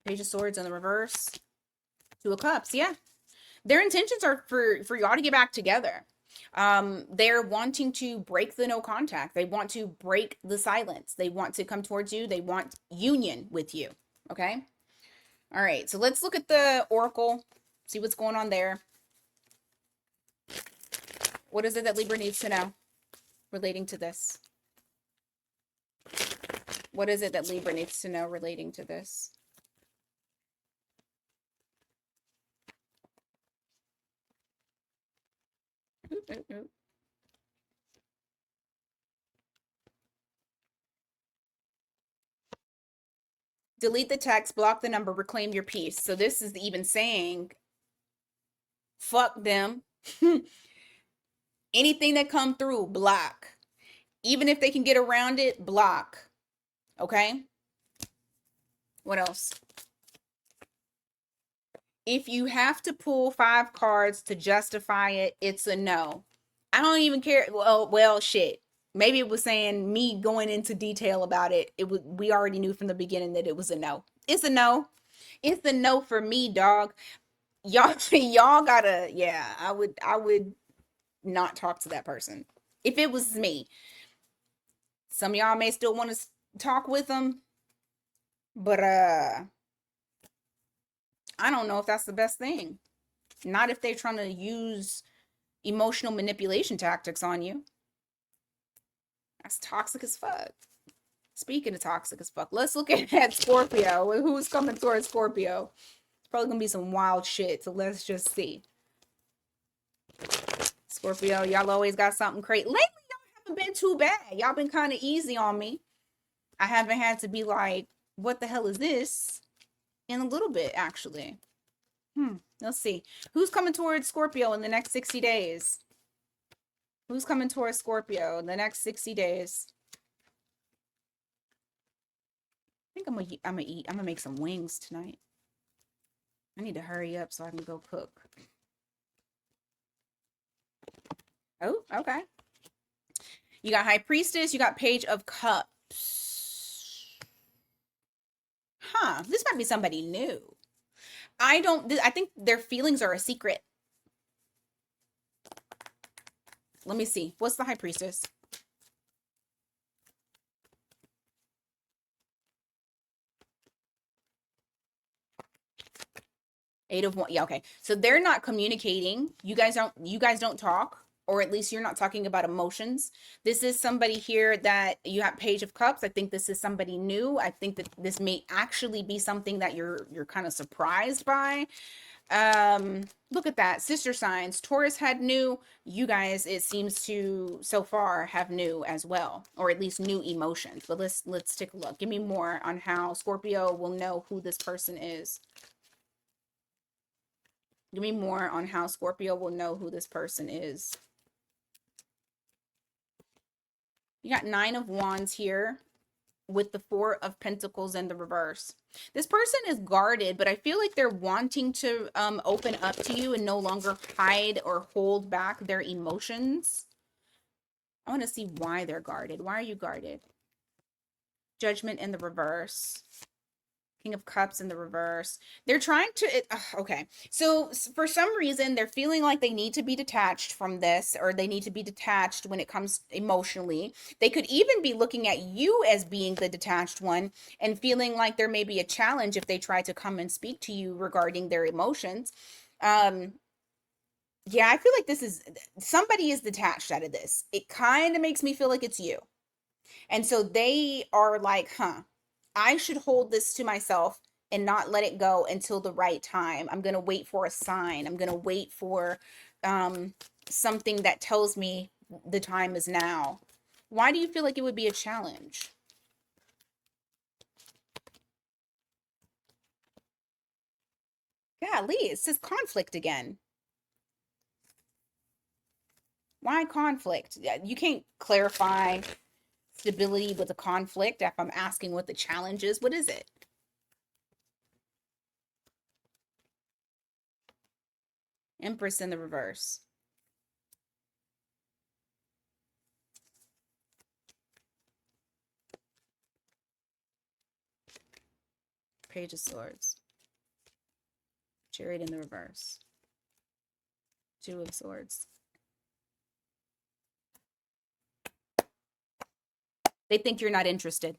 Page of Swords in the reverse. Two of Cups, yeah. Their intentions are for y'all to get back together. They're wanting to break the no contact. They want to break the silence. They want to come towards you. They want union with you. Okay. All right. So let's look at the Oracle, see what's going on there. What is it that Libra needs to know relating to this? What is it that Libra needs to know relating to this? Delete the text, block the number, reclaim your peace. So this is even saying, fuck them. Anything that come through, block. Even if they can get around it, block. Okay? What else? If you have to pull 5 cards to justify it, it's a no. I don't even care. Well, shit. Maybe it was saying me going into detail about it. We already knew from the beginning that it was a no. It's a no. It's a no for me, dog. Y'all gotta, yeah, I would not talk to that person if it was me. Some of y'all may still want to talk with them, but I don't know if that's the best thing. Not if they're trying to use emotional manipulation tactics on you. That's toxic as fuck. Speaking of toxic as fuck, let's look at Scorpio. Who's coming towards Scorpio? It's probably gonna be some wild shit, so let's just see. Scorpio, y'all always got something crazy. Lately, y'all haven't been too bad. Y'all been kind of easy on me. I haven't had to be like, what the hell is this? In a little bit, actually. Let's see. Who's coming towards Scorpio in the next 60 days? Who's coming towards Scorpio in the next 60 days? think I'm gonna make some wings tonight. I need to hurry up so I can go cook. Oh, okay. You got High Priestess, you got Page of Cups. Huh, this might be somebody new. I think their feelings are a secret. Let me see. What's the High Priestess? Eight of one. Yeah, okay. So they're not communicating. You guys don't talk, or at least you're not talking about emotions. This is somebody here that you have Page of Cups. I think this is somebody new. I think that this may actually be something that you're kind of surprised by. Look at that. Sister signs. Taurus had new. You guys, it seems to so far have new as well, or at least new emotions. But let's take a look. Give me more on how Scorpio will know who this person is. Give me more on how Scorpio will know who this person is. You got Nine of Wands here with the Four of Pentacles in the reverse. This person is guarded, but I feel like they're wanting to open up to you and no longer hide or hold back their emotions. I want to see why they're guarded. Why are you guarded? Judgment in the reverse. King of Cups in the reverse. They're trying to, okay. So for some reason, they're feeling like they need to be detached from this, or they need to be detached when it comes emotionally. They could even be looking at you as being the detached one and feeling like there may be a challenge if they try to come and speak to you regarding their emotions. Yeah, I feel like somebody is detached out of this. It kind of makes me feel like it's you. And so they are like, I should hold this to myself and not let it go until the right time. I'm going to wait for a sign. I'm going to wait for something that tells me the time is now. Why do you feel like it would be a challenge? Golly, it says conflict again. Why conflict? You can't clarify stability with a conflict if I'm asking what the challenge is. What is it? Empress in the reverse. Page of Swords. Chariot in the reverse. Two of Swords. They think you're not interested.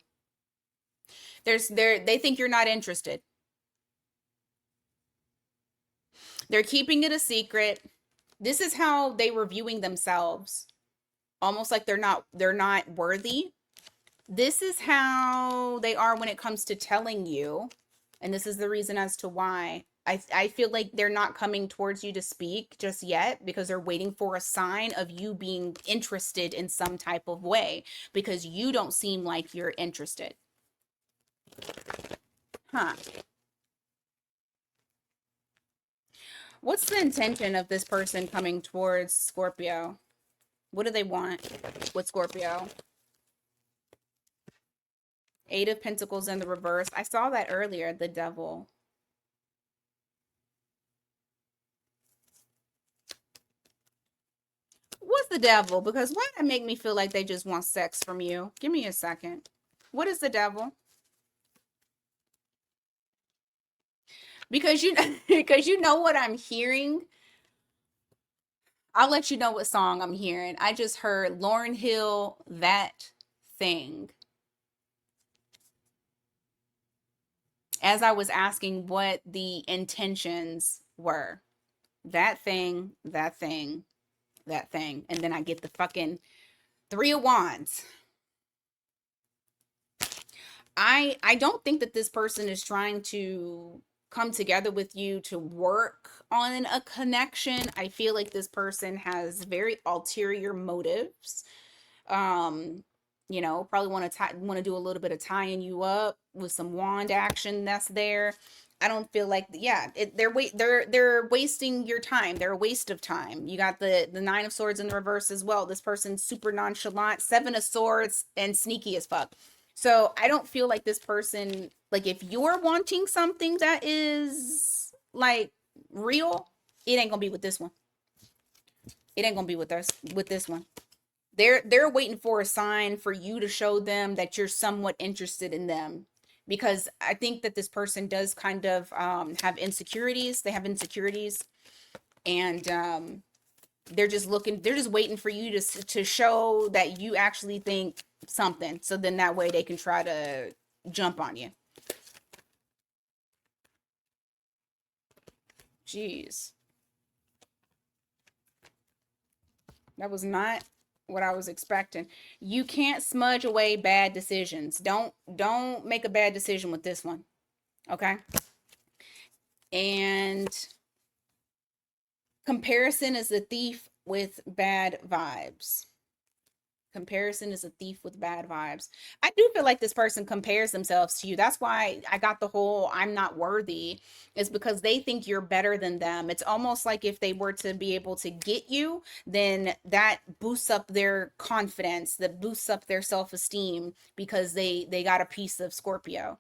They think you're not interested. They're keeping it a secret. This is how they were viewing themselves. Almost like they're not worthy. This is how they are when it comes to telling you. And this is the reason as to why. I feel like they're not coming towards you to speak just yet because they're waiting for a sign of you being interested in some type of way because you don't seem like you're interested. Huh. What's the intention of this person coming towards Scorpio? What do they want with Scorpio? Eight of Pentacles in the reverse. I saw that earlier, the Devil. What's the Devil? Because why did it make me feel like they just want sex from you? Give me a second. What is the Devil? Because because you know what I'm hearing. I'll let you know what song I'm hearing. I just heard Lauryn Hill, That Thing. As I was asking what the intentions were. That thing, that thing, that thing. And then I get the fucking Three of Wands. I don't think that this person is trying to come together with you to work on a connection. I feel like this person has very ulterior motives. Probably want to do a little bit of tying you up with some wand action that's there. I don't feel like, yeah, they're wasting your time. They're a waste of time. You got the Nine of Swords in the reverse as well. This person's super nonchalant, Seven of Swords, and sneaky as fuck. So I don't feel like this person, like if you're wanting something that is like real, it ain't gonna be with this one. It ain't gonna be with us with this one. They're waiting for a sign for you to show them that you're somewhat interested in them, because I think that this person does kind of have insecurities. They have insecurities, and they're just waiting for you to show that you actually think something, so then that way they can try to jump on you. Jeez, that was not what I was expecting. You can't smudge away bad decisions. Don't make a bad decision with this one. Okay? And comparison is a thief with bad vibes. Comparison is a thief with bad vibes. I do feel like this person compares themselves to you. That's why I got the whole I'm not worthy, is because they think you're better than them. It's almost like if they were to be able to get you, then that boosts up their confidence, that boosts up their self-esteem, because they got a piece of Scorpio.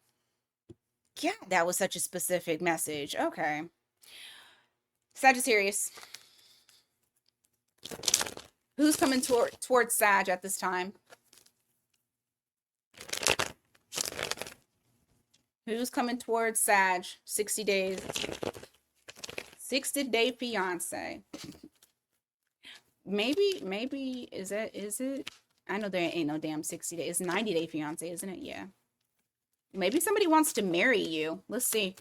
Yeah, that was such a specific message. Okay. Sagittarius. Who's coming towards Sag at this time? Who's coming towards Sag? 60 days. 60-day fiance. Maybe is it? I know there ain't no damn 60 days. It's 90-day fiance, isn't it? Yeah. Maybe somebody wants to marry you. Let's see.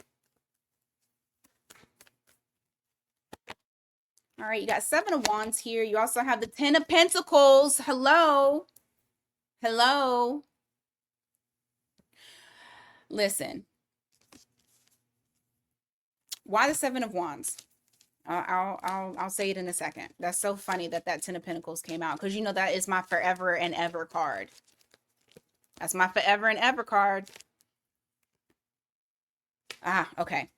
All right, you got 7 of Wands here. You also have the 10 of Pentacles. Hello. Hello. Listen. Why the 7 of Wands? I'll say it in a second. That's so funny that 10 of Pentacles came out, because you know that is my forever and ever card. That's my forever and ever card. Ah, okay.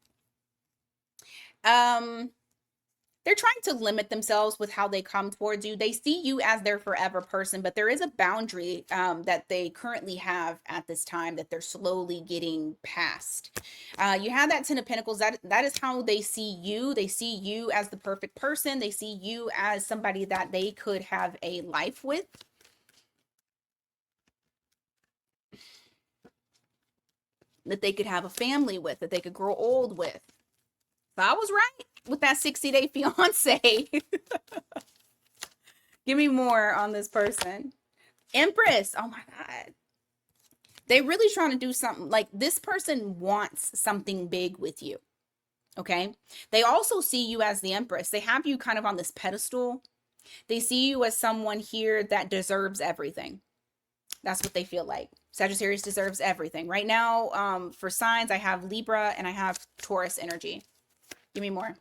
They're trying to limit themselves with how they come towards you. They see you as their forever person, but there is a boundary that they currently have at this time that they're slowly getting past. You have that 10 of Pentacles. That is how they see you. They see you as the perfect person. They see you as somebody that they could have a life with. That they could have a family with, that they could grow old with. So I was right with that 60-day fiance. Give me more on this person. Empress. Oh my God. They really trying to do something. Like, this person wants something big with you. Okay. They also see you as the Empress. They have you kind of on this pedestal. They see you as someone here that deserves everything. That's what they feel like. Sagittarius deserves everything. Right now, for signs, I have Libra and I have Taurus energy. Give me more.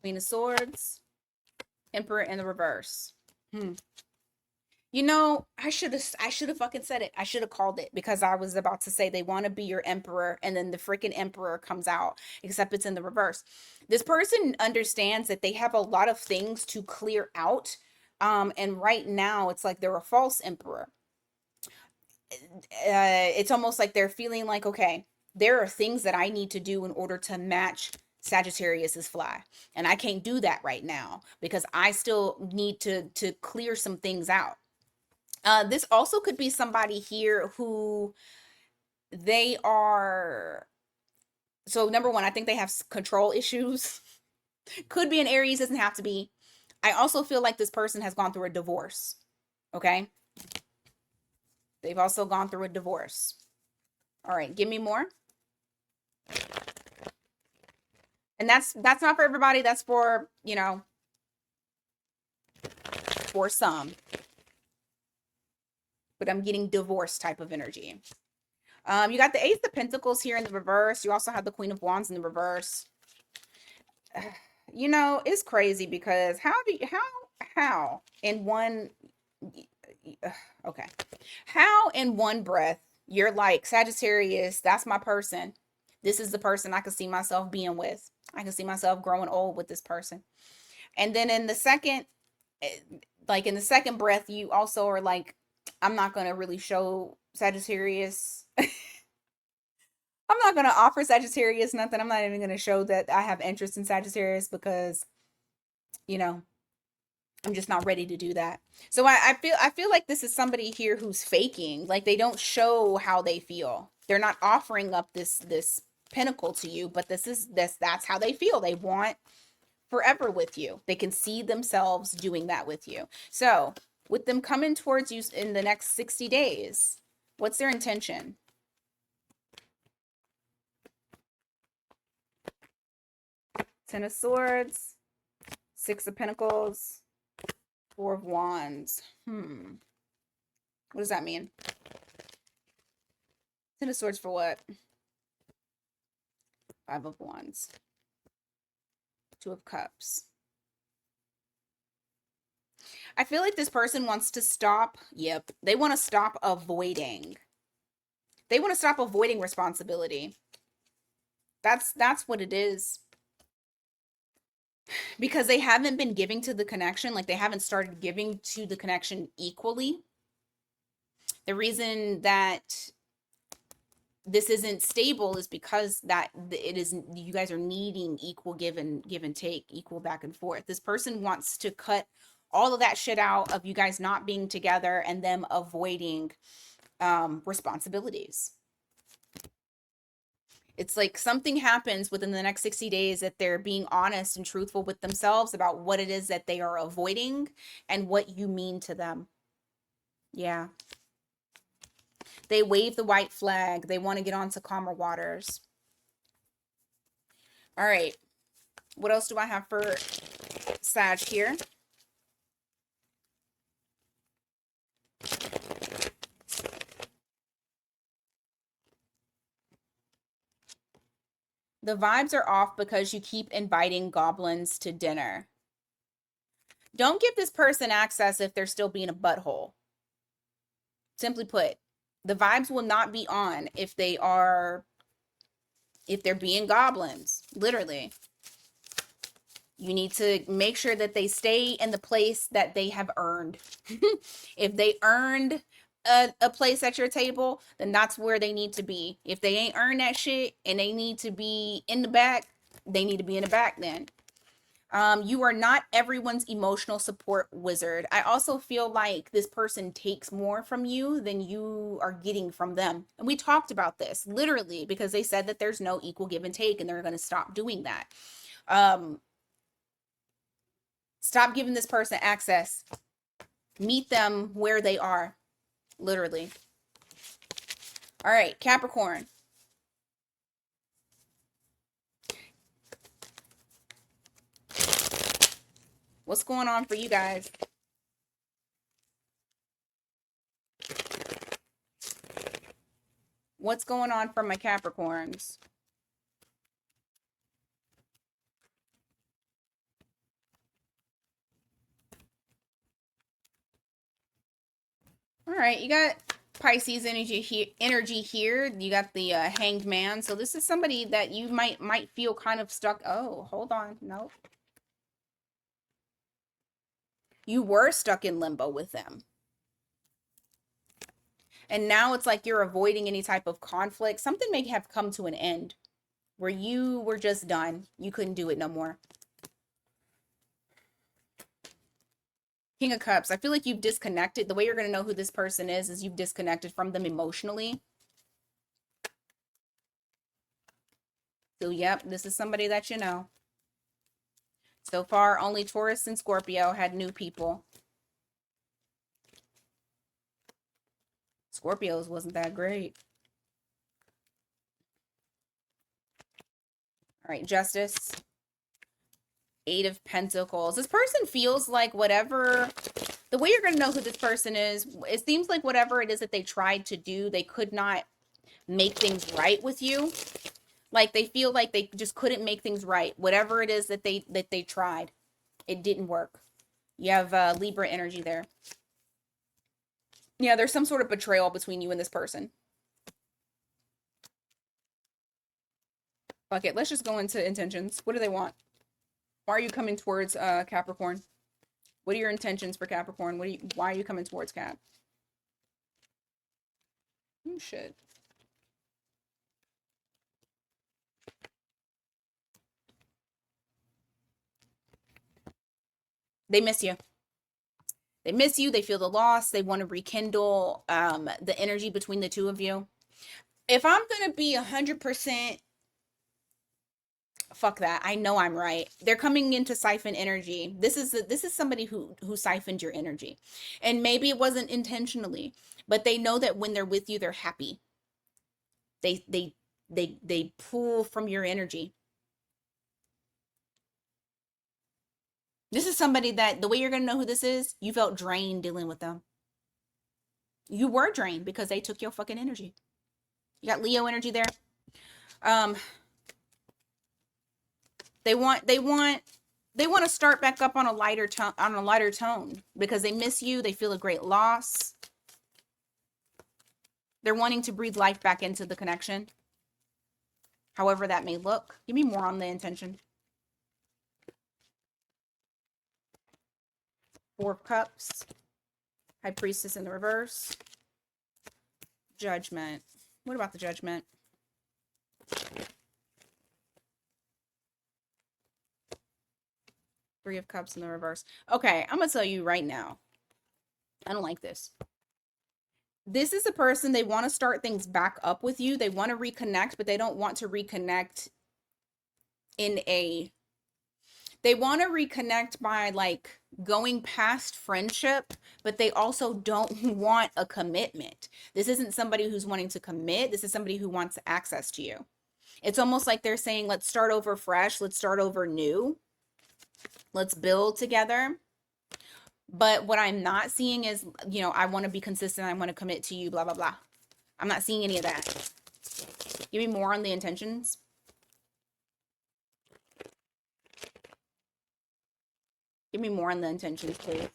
Queen of Swords, Emperor in the reverse. You know, I should have fucking said it. I should have called it, because I was about to say they want to be your emperor, and then the freaking emperor comes out, except it's in the reverse. This person understands that they have a lot of things to clear out. And right now it's like they're a false emperor. It's almost like they're feeling like, okay, there are things that I need to do in order to match Sagittarius's fly, and I can't do that right now because I still need to clear some things out. This also could be somebody here who they are. So number one, I think they have control issues. Could be an Aries, doesn't have to be. I also feel like this person has gone through a divorce. Okay. They've also gone through a divorce. All right, give me more. And that's not for everybody. That's for, you know, for some. But I'm getting divorce type of energy. You got the Ace of Pentacles here in the reverse. You also have the Queen of Wands in the reverse. You know, it's crazy because how in one, okay, how in one breath you're like, Sagittarius, that's my person. This is the person I can see myself being with. I can see myself growing old with this person. And then in the second, eh, like in the second breath, you also are like, I'm not going to really show Sagittarius. I'm not going to offer Sagittarius nothing. I'm not even going to show that I have interest in Sagittarius because, you know, I'm just not ready to do that. So I feel like this is somebody here who's faking. Like they don't show how they feel. They're not offering up this pinnacle to you, but that's how they feel. They want forever with you. They can see themselves doing that with you. So, with them coming towards you in the next 60 days, what's their intention? Ten of Swords, Six of Pentacles, Four of Wands. What does that mean? Ten of Swords for what? Five of Wands. Two of Cups. I feel like this person wants to stop. Yep. They want to stop avoiding. They want to stop avoiding responsibility. That's what it is. Because they haven't been giving to the connection. Like they haven't started giving to the connection equally. The reason that this isn't stable is because that it is, you guys are needing equal give and take, equal back and forth. This person wants to cut all of that shit out of you guys not being together and them avoiding responsibilities. It's like something happens within the next 60 days that they're being honest and truthful with themselves about what it is that they are avoiding and what you mean to them. Yeah. They wave the white flag. They want to get onto calmer waters. All right. What else do I have for Sag here? The vibes are off because you keep inviting goblins to dinner. Don't give this person access if they're still being a butthole. Simply put, the vibes will not be on if they're being goblins, literally. You need to make sure that they stay in the place that they have earned. If they earned a place at your table, then that's where they need to be. If they ain't earned that shit and they need to be in the back, they need to be in the back then. You are not everyone's emotional support wizard. I also feel like this person takes more from you than you are getting from them. And we talked about this literally because they said that there's no equal give and take and they're going to stop doing that. Stop giving this person access. Meet them where they are, literally. All right, Capricorn. What's going on for you guys? What's going on for my Capricorns? All right, you got Pisces energy here. You got the Hanged Man. So this is somebody that you might feel kind of stuck. Oh, hold on. Nope. You were stuck in limbo with them. And now it's like you're avoiding any type of conflict. Something may have come to an end where you were just done. You couldn't do it no more. King of Cups. I feel like you've disconnected. The way you're going to know who this person is you've disconnected from them emotionally. So, yep, this is somebody that you know. So far, only Taurus and Scorpio had new people. Scorpios wasn't that great. All right, Justice. Eight of Pentacles. This person feels like whatever, the way you're going to know who this person is, it seems like whatever it is that they tried to do, they could not make things right with you. Like they feel like they just couldn't make things right. Whatever it is that they tried, it didn't work. You have Libra energy there. Yeah, there's some sort of betrayal between you and this person. Fuck it. Let's just go into intentions. What do they want? Why are you coming towards Capricorn? What are your intentions for Capricorn? Why are you coming towards Cap? Oh shit. They miss you. They miss you. They feel the loss. They want to rekindle the energy between the two of you. If I'm gonna be 100%, fuck that. I know I'm right. They're coming in to siphon energy. This is somebody who siphoned your energy, and maybe it wasn't intentionally, but they know that when they're with you, they're happy. They pull from your energy. This is somebody that the way you're gonna know who this is, you felt drained dealing with them. You were drained because they took your fucking energy. You got Leo energy there. Um, they want to start back up on a lighter tone because they miss you. They feel a great loss. They're wanting to breathe life back into the connection. However that may look. Give me more on the intention. Four of Cups. High Priestess in the reverse. Judgment. What about the Judgment? Three of Cups in the reverse. Okay, I'm going to tell you right now. I don't like this. This is a person, they want to start things back up with you. They want to reconnect, but they don't want to reconnect they want to reconnect by like going past friendship, but they also don't want a commitment. This isn't somebody who's wanting to commit. This is somebody who wants access to you. It's almost like they're saying, let's start over fresh. Let's start over new. Let's build together. But what I'm not seeing is, I want to be consistent. I want to commit to you, blah, blah, blah. I'm not seeing any of that. Give me more on the intentions. Give me more on the intentions, please.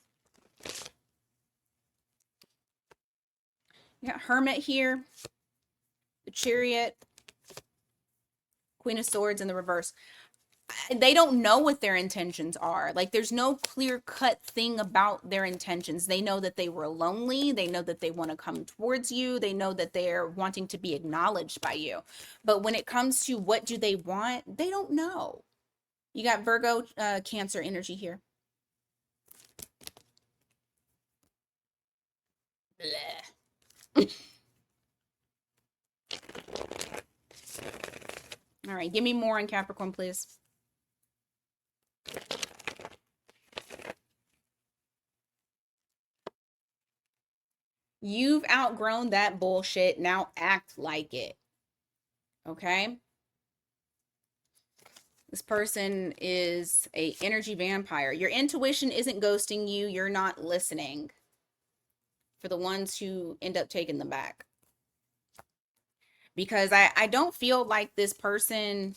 You got Hermit here. The Chariot. Queen of Swords in the reverse. They don't know what their intentions are. Like, there's no clear-cut thing about their intentions. They know that they were lonely. They know that they want to come towards you. They know that they're wanting to be acknowledged by you. But when it comes to what do they want, they don't know. You got Virgo, Cancer energy here. All right, give me more on Capricorn, please. You've outgrown that bullshit. Now act like it. Okay? This person is a energy vampire. Your intuition isn't ghosting you. You're not listening. For the ones who end up taking them back. Because I don't feel like this person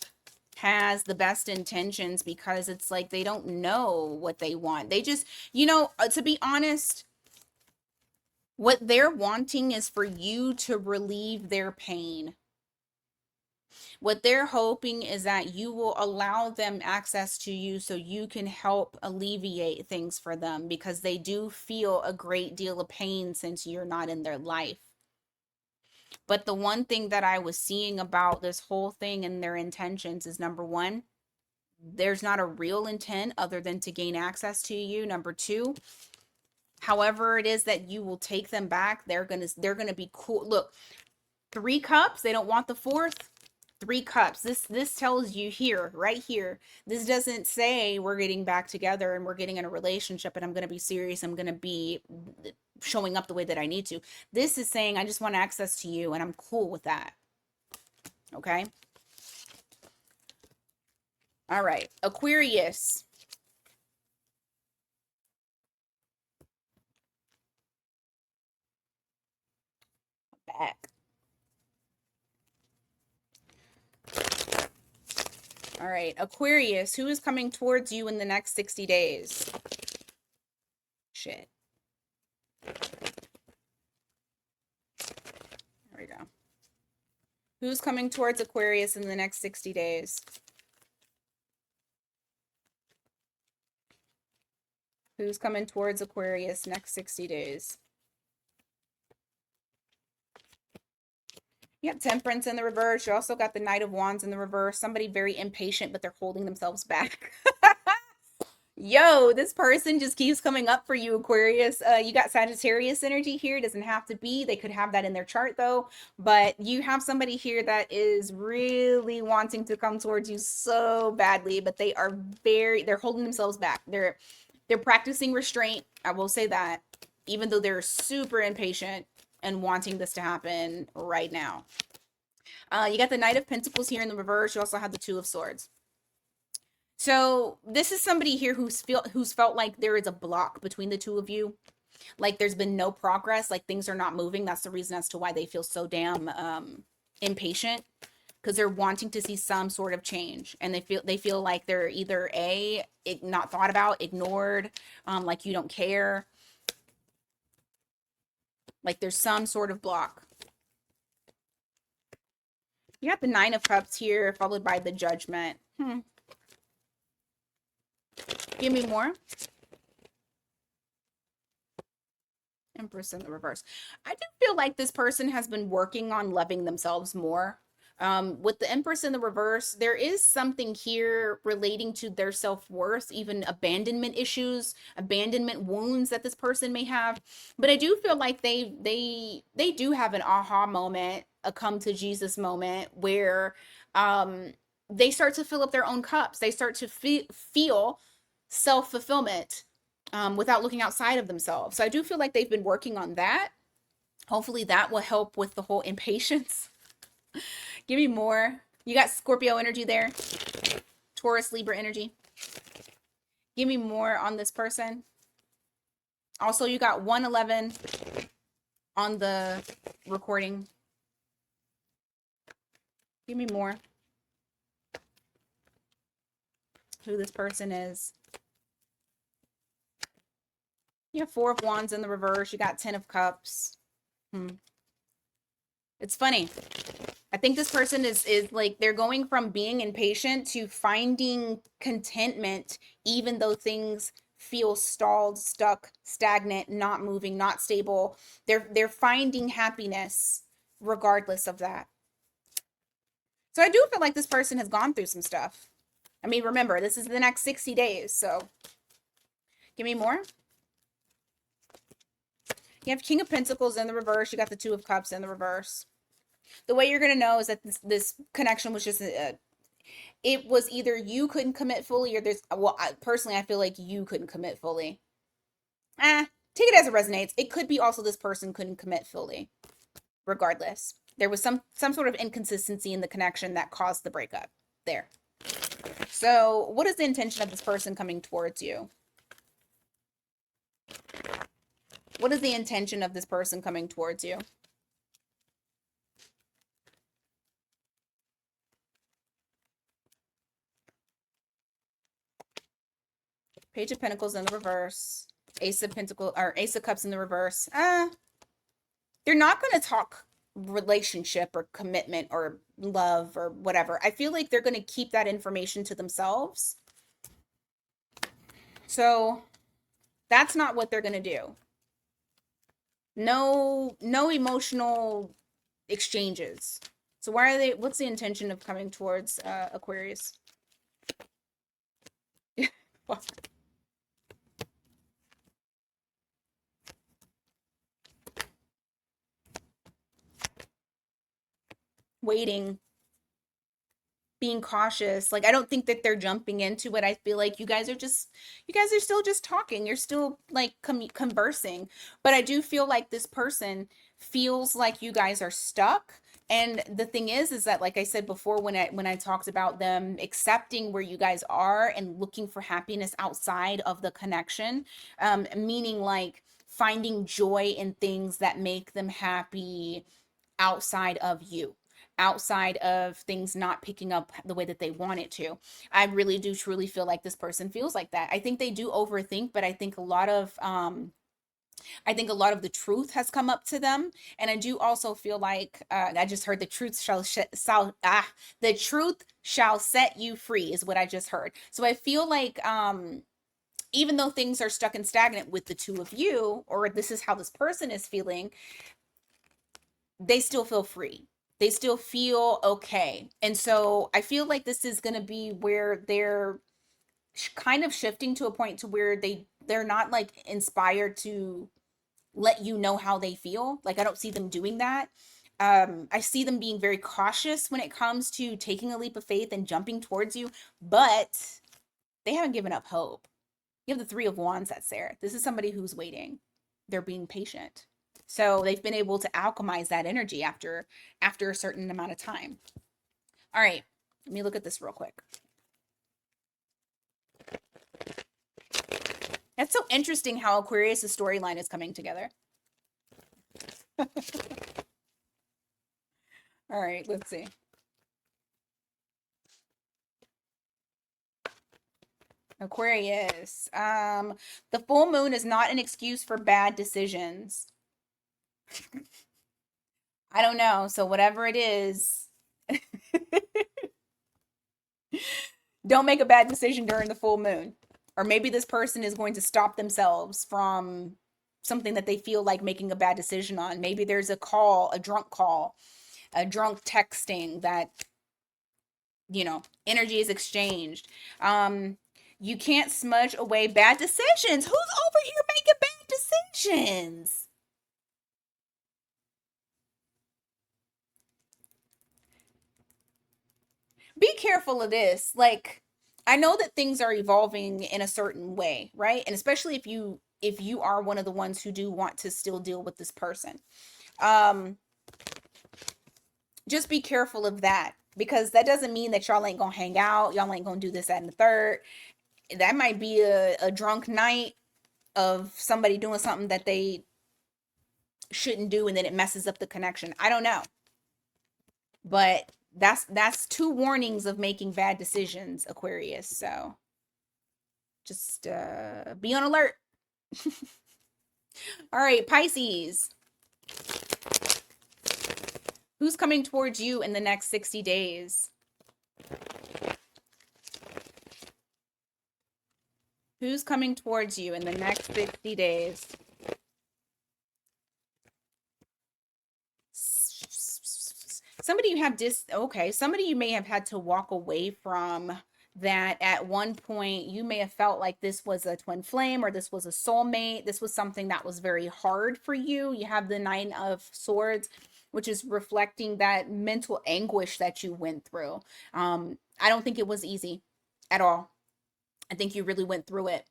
has the best intentions, because it's like they don't know what they want. They just, to be honest, what they're wanting is for you to relieve their pain. What they're hoping is that you will allow them access to you so you can help alleviate things for them, because they do feel a great deal of pain since you're not in their life. But the one thing that I was seeing about this whole thing and their intentions is, number one, there's not a real intent other than to gain access to you. Number two, however it is that you will take them back, they're gonna be cool. Look, 3 cups, they don't want the 4th. 3 cups. This tells you here, right here. This doesn't say we're getting back together and we're getting in a relationship and I'm going to be serious. I'm going to be showing up the way that I need to. This is saying I just want access to you and I'm cool with that. Okay? All right. Aquarius. Back. All right, Aquarius, who is coming towards you in the next 60 days? Shit. There we go. Who's coming towards Aquarius in the next 60 days? Who's coming towards Aquarius next 60 days? You got Temperance in the reverse. You also got the Knight of Wands in the reverse. Somebody very impatient, but they're holding themselves back. Yo, this person just keeps coming up for you, Aquarius. You got Sagittarius energy here. It doesn't have to be. They could have that in their chart, though. But you have somebody here that is really wanting to come towards you so badly, but they're holding themselves back. They're practicing restraint. I will say that, even though they're super impatient and wanting this to happen right now. You got the Knight of Pentacles here in the reverse. You also have the Two of Swords. So this is somebody here who's felt like there is a block between the two of you. Like there's been no progress, like things are not moving. That's the reason as to why they feel so damn impatient, because they're wanting to see some sort of change, and they feel like they're either not thought about, ignored, like you don't care, like there's some sort of block. You got the Nine of Cups here, followed by the Judgment. Give me more. Empress in the reverse. I do feel like this person has been working on loving themselves more. With the Empress in the reverse, there is something here relating to their self-worth, even abandonment issues, abandonment wounds that this person may have. But I do feel like they do have an aha moment, a come to Jesus moment, where they start to fill up their own cups. They start to feel self-fulfillment without looking outside of themselves. So I do feel like they've been working on that. Hopefully that will help with the whole impatience. Give me more. You got Scorpio energy there. Taurus, Libra energy. Give me more on this person. Also, you got 111 on the recording. Give me more. Who this person is. You have 4 of Wands in the reverse. You got 10 of Cups. It's funny. I think this person is like, they're going from being impatient to finding contentment, even though things feel stalled, stuck, stagnant, not moving, not stable. They're finding happiness regardless of that. So I do feel like this person has gone through some stuff. I mean, remember, this is the next 60 days, so give me more. You have King of Pentacles in the reverse. You got the Two of Cups in the reverse. The way you're going to know is that this connection was just, it was either you couldn't commit fully, or personally, I feel like you couldn't commit fully. Take it as it resonates. It could be also this person couldn't commit fully. Regardless, there was some sort of inconsistency in the connection that caused the breakup there. So what is the intention of this person coming towards you? What is the intention of this person coming towards you? Page of Pentacles in the reverse. Ace of Pentacles, or Ace of Cups in the reverse. They're not going to talk relationship or commitment or love or whatever. I feel like they're going to keep that information to themselves. So that's not what they're going to do. No emotional exchanges. So what's the intention of coming towards Aquarius? Waiting, being cautious. Like, I don't think that they're jumping into it. I feel like you guys are still just talking. You're still like conversing. But I do feel like this person feels like you guys are stuck. And the thing is that, like I said before, when I talked about them accepting where you guys are and looking for happiness outside of the connection, meaning like finding joy in things that make them happy outside of you, outside of things not picking up the way that they want it to. I really do truly feel like this person feels like that. I think they do overthink, but I think a lot of I think a lot of the truth has come up to them, and I do also feel like I just heard the truth shall set you free is what I just heard. So I feel like even though things are stuck and stagnant with the two of you, or this is how this person is feeling, they still feel free. They still feel okay. And so I feel like this is going to be where they're kind of shifting to a point to where they're not like inspired to let you know how they feel. Like I don't see them doing that. I see them being very cautious when it comes to taking a leap of faith and jumping towards you, but they haven't given up hope. You have the Three of Wands that's there. This is somebody who's waiting. They're being patient. So they've been able to alchemize that energy after a certain amount of time. All right, let me look at this real quick. That's so interesting how Aquarius' storyline is coming together. All right, let's see. Aquarius. The full moon is not an excuse for bad decisions. I don't know. So whatever it is, don't make a bad decision during the full moon. Or maybe this person is going to stop themselves from something that they feel like making a bad decision on. Maybe there's a call, a drunk texting that, energy is exchanged. You can't smudge away bad decisions. Who's over here making bad decisions? Be careful of this. Like, I know that things are evolving in a certain way, right? And especially if you are one of the ones who do want to still deal with this person. Just be careful of that, because that doesn't mean that y'all ain't gonna hang out, y'all ain't gonna do this, that, and the third. That might be a drunk night of somebody doing something that they shouldn't do, and then it messes up the connection. I don't know. But that's two warnings of making bad decisions, Aquarius. So just be on alert. All right, Pisces. Who's coming towards you in the next 60 days? Who's coming towards you in the next 60 days? Somebody you have somebody you may have had to walk away from, that at one point you may have felt like this was a twin flame or this was a soulmate. This was something that was very hard for you. You have the Nine of Swords, which is reflecting that mental anguish that you went through. I don't think it was easy at all. I think you really went through it.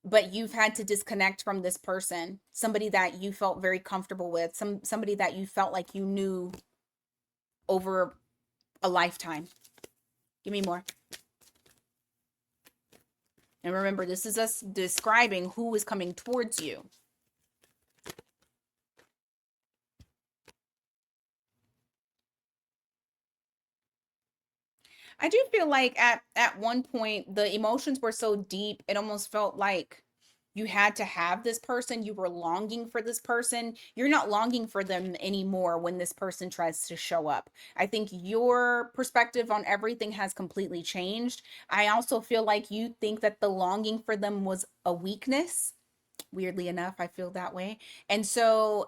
But you've had to disconnect from this person, somebody that you felt very comfortable with, somebody that you felt like you knew over a lifetime. Give me more. And remember, this is us describing who is coming towards you. I do feel like at one point the emotions were so deep, it almost felt like you had to have this person. You were longing for this person. You're not longing for them anymore when this person tries to show up. I think your perspective on everything has completely changed. I also feel like you think that the longing for them was a weakness. Weirdly enough, I feel that way. And so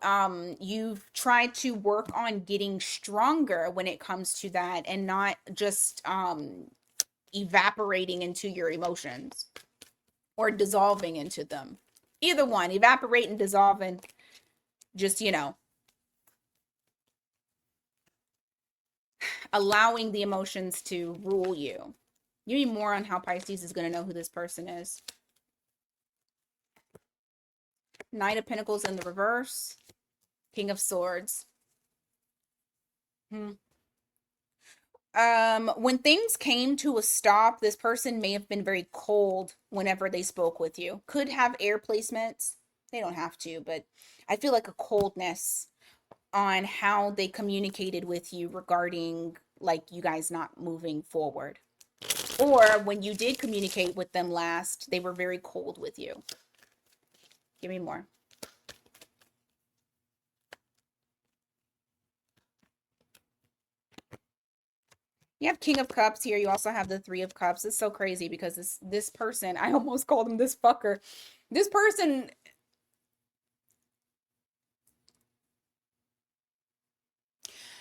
you've tried to work on getting stronger when it comes to that, and not just evaporating into your emotions or dissolving into them. Either one, evaporate and dissolve, and just, allowing the emotions to rule you. You need more on how Pisces is going to know who this person is. Knight of Pentacles in the reverse. King of Swords. When things came to a stop, this person may have been very cold whenever they spoke with you. Could have air placements. They don't have to, but I feel like a coldness on how they communicated with you regarding like you guys not moving forward. Or when you did communicate with them last, they were very cold with you. Give me more. You have King of Cups here. You also have the Three of Cups. It's so crazy because this person, I almost called him this fucker. This person,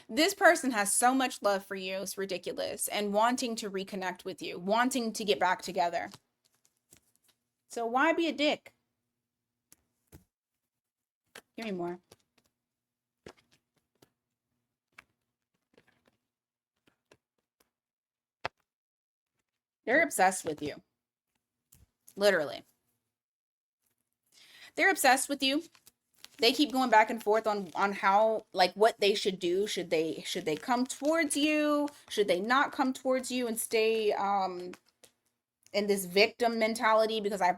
this person has so much love for you. It's ridiculous. And wanting to reconnect with you, wanting to get back together. So why be a dick? Give me more. They're obsessed with you. Literally. They're obsessed with you. They keep going back and forth on how, like, what they should do. Should they come towards you? Should they not come towards you and stay in this victim mentality? Because I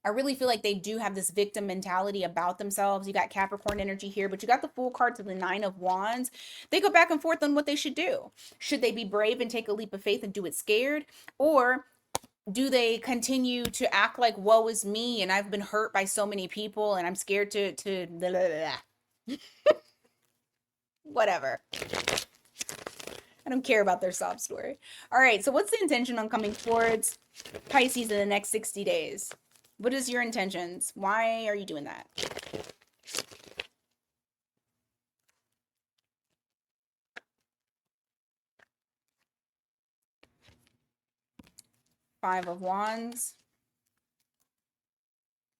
really feel like they do have this victim mentality about themselves. You got Capricorn energy here, but you got the Fool card to the Nine of Wands. They go back and forth on what they should do. Should they be brave and take a leap of faith and do it scared? Or do they continue to act like woe is me and I've been hurt by so many people and I'm scared to blah, blah, blah. Whatever. I don't care about their sob story. All right, so what's the intention on coming towards Pisces in the next 60 days? What is your intentions? Why are you doing that? Five of Wands.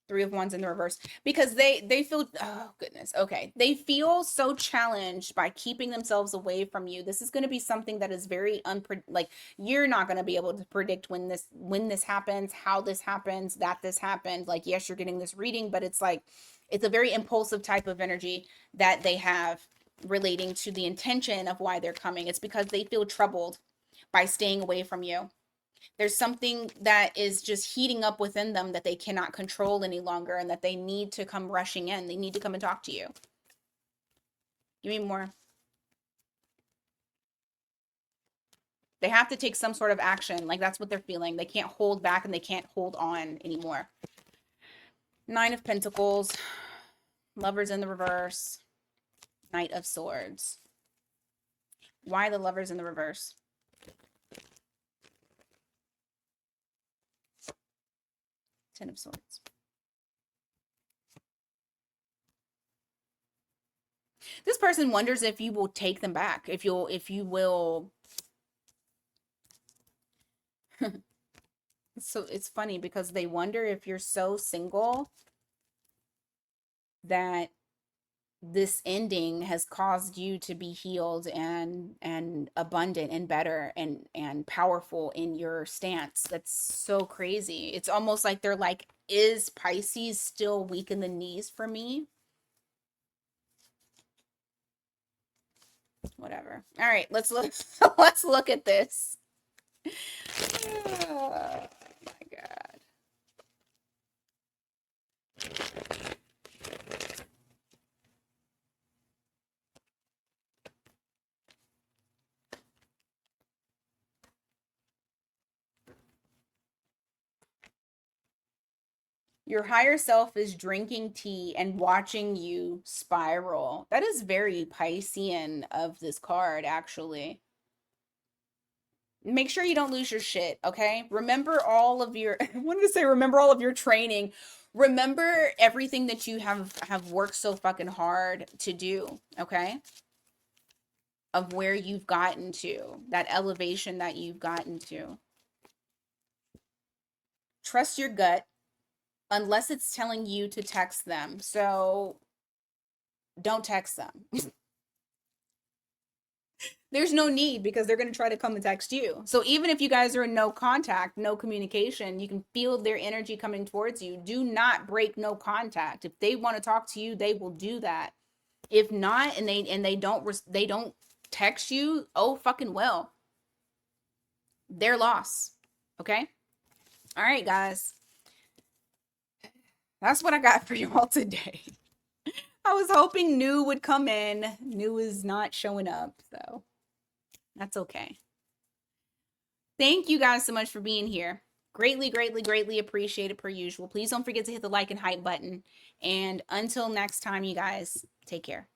Three of Wands in the reverse, because they feel, oh goodness, okay, they feel so challenged by keeping themselves away from you. This is going to be something that is very like, you're not going to be able to predict when this happens, how this happens, that this happened. Like, yes, you're getting this reading, but it's like, it's a very impulsive type of energy that they have relating to the intention of why they're coming. It's because they feel troubled by staying away from you. There's something that is just heating up within them that they cannot control any longer and that they need to come rushing in. They need to come and talk to you. Give me more. They have to take some sort of action. Like, that's what they're feeling. They can't hold back and they can't hold on anymore. Nine of Pentacles. Lovers in the reverse. Knight of Swords. Why the Lovers in the reverse? Ten of Swords. This person wonders if you will take them back, if you will. So it's funny because they wonder if you're so single that this ending has caused you to be healed and abundant and better and powerful in your stance. That's so crazy. It's almost like they're like, is Pisces still weak in the knees for me? Whatever. All right, let's look let's look at this. Oh my God. Your higher self is drinking tea and watching you spiral. That is very Piscean of this card, actually. Make sure you don't lose your shit, okay? Remember all of your, I wanted to say remember all of your training. Remember everything that you have worked so fucking hard to do, okay? Of where you've gotten to, that elevation that you've gotten to. Trust your gut unless it's telling you to text them. So don't text them. There's no need because they're going to try to come and text you. So even if you guys are in no contact, no communication, you can feel their energy coming towards you. Do not break no contact. If they want to talk to you, they will do that. If not, and they don't text you, oh fucking well. Their loss. Okay? All right, guys. That's what I got for you all today. I was hoping New would come in. New is not showing up, so that's okay. Thank you guys so much for being here. Greatly, greatly, greatly appreciate it per usual. Please don't forget to hit the like and hype button. And until next time, you guys, take care.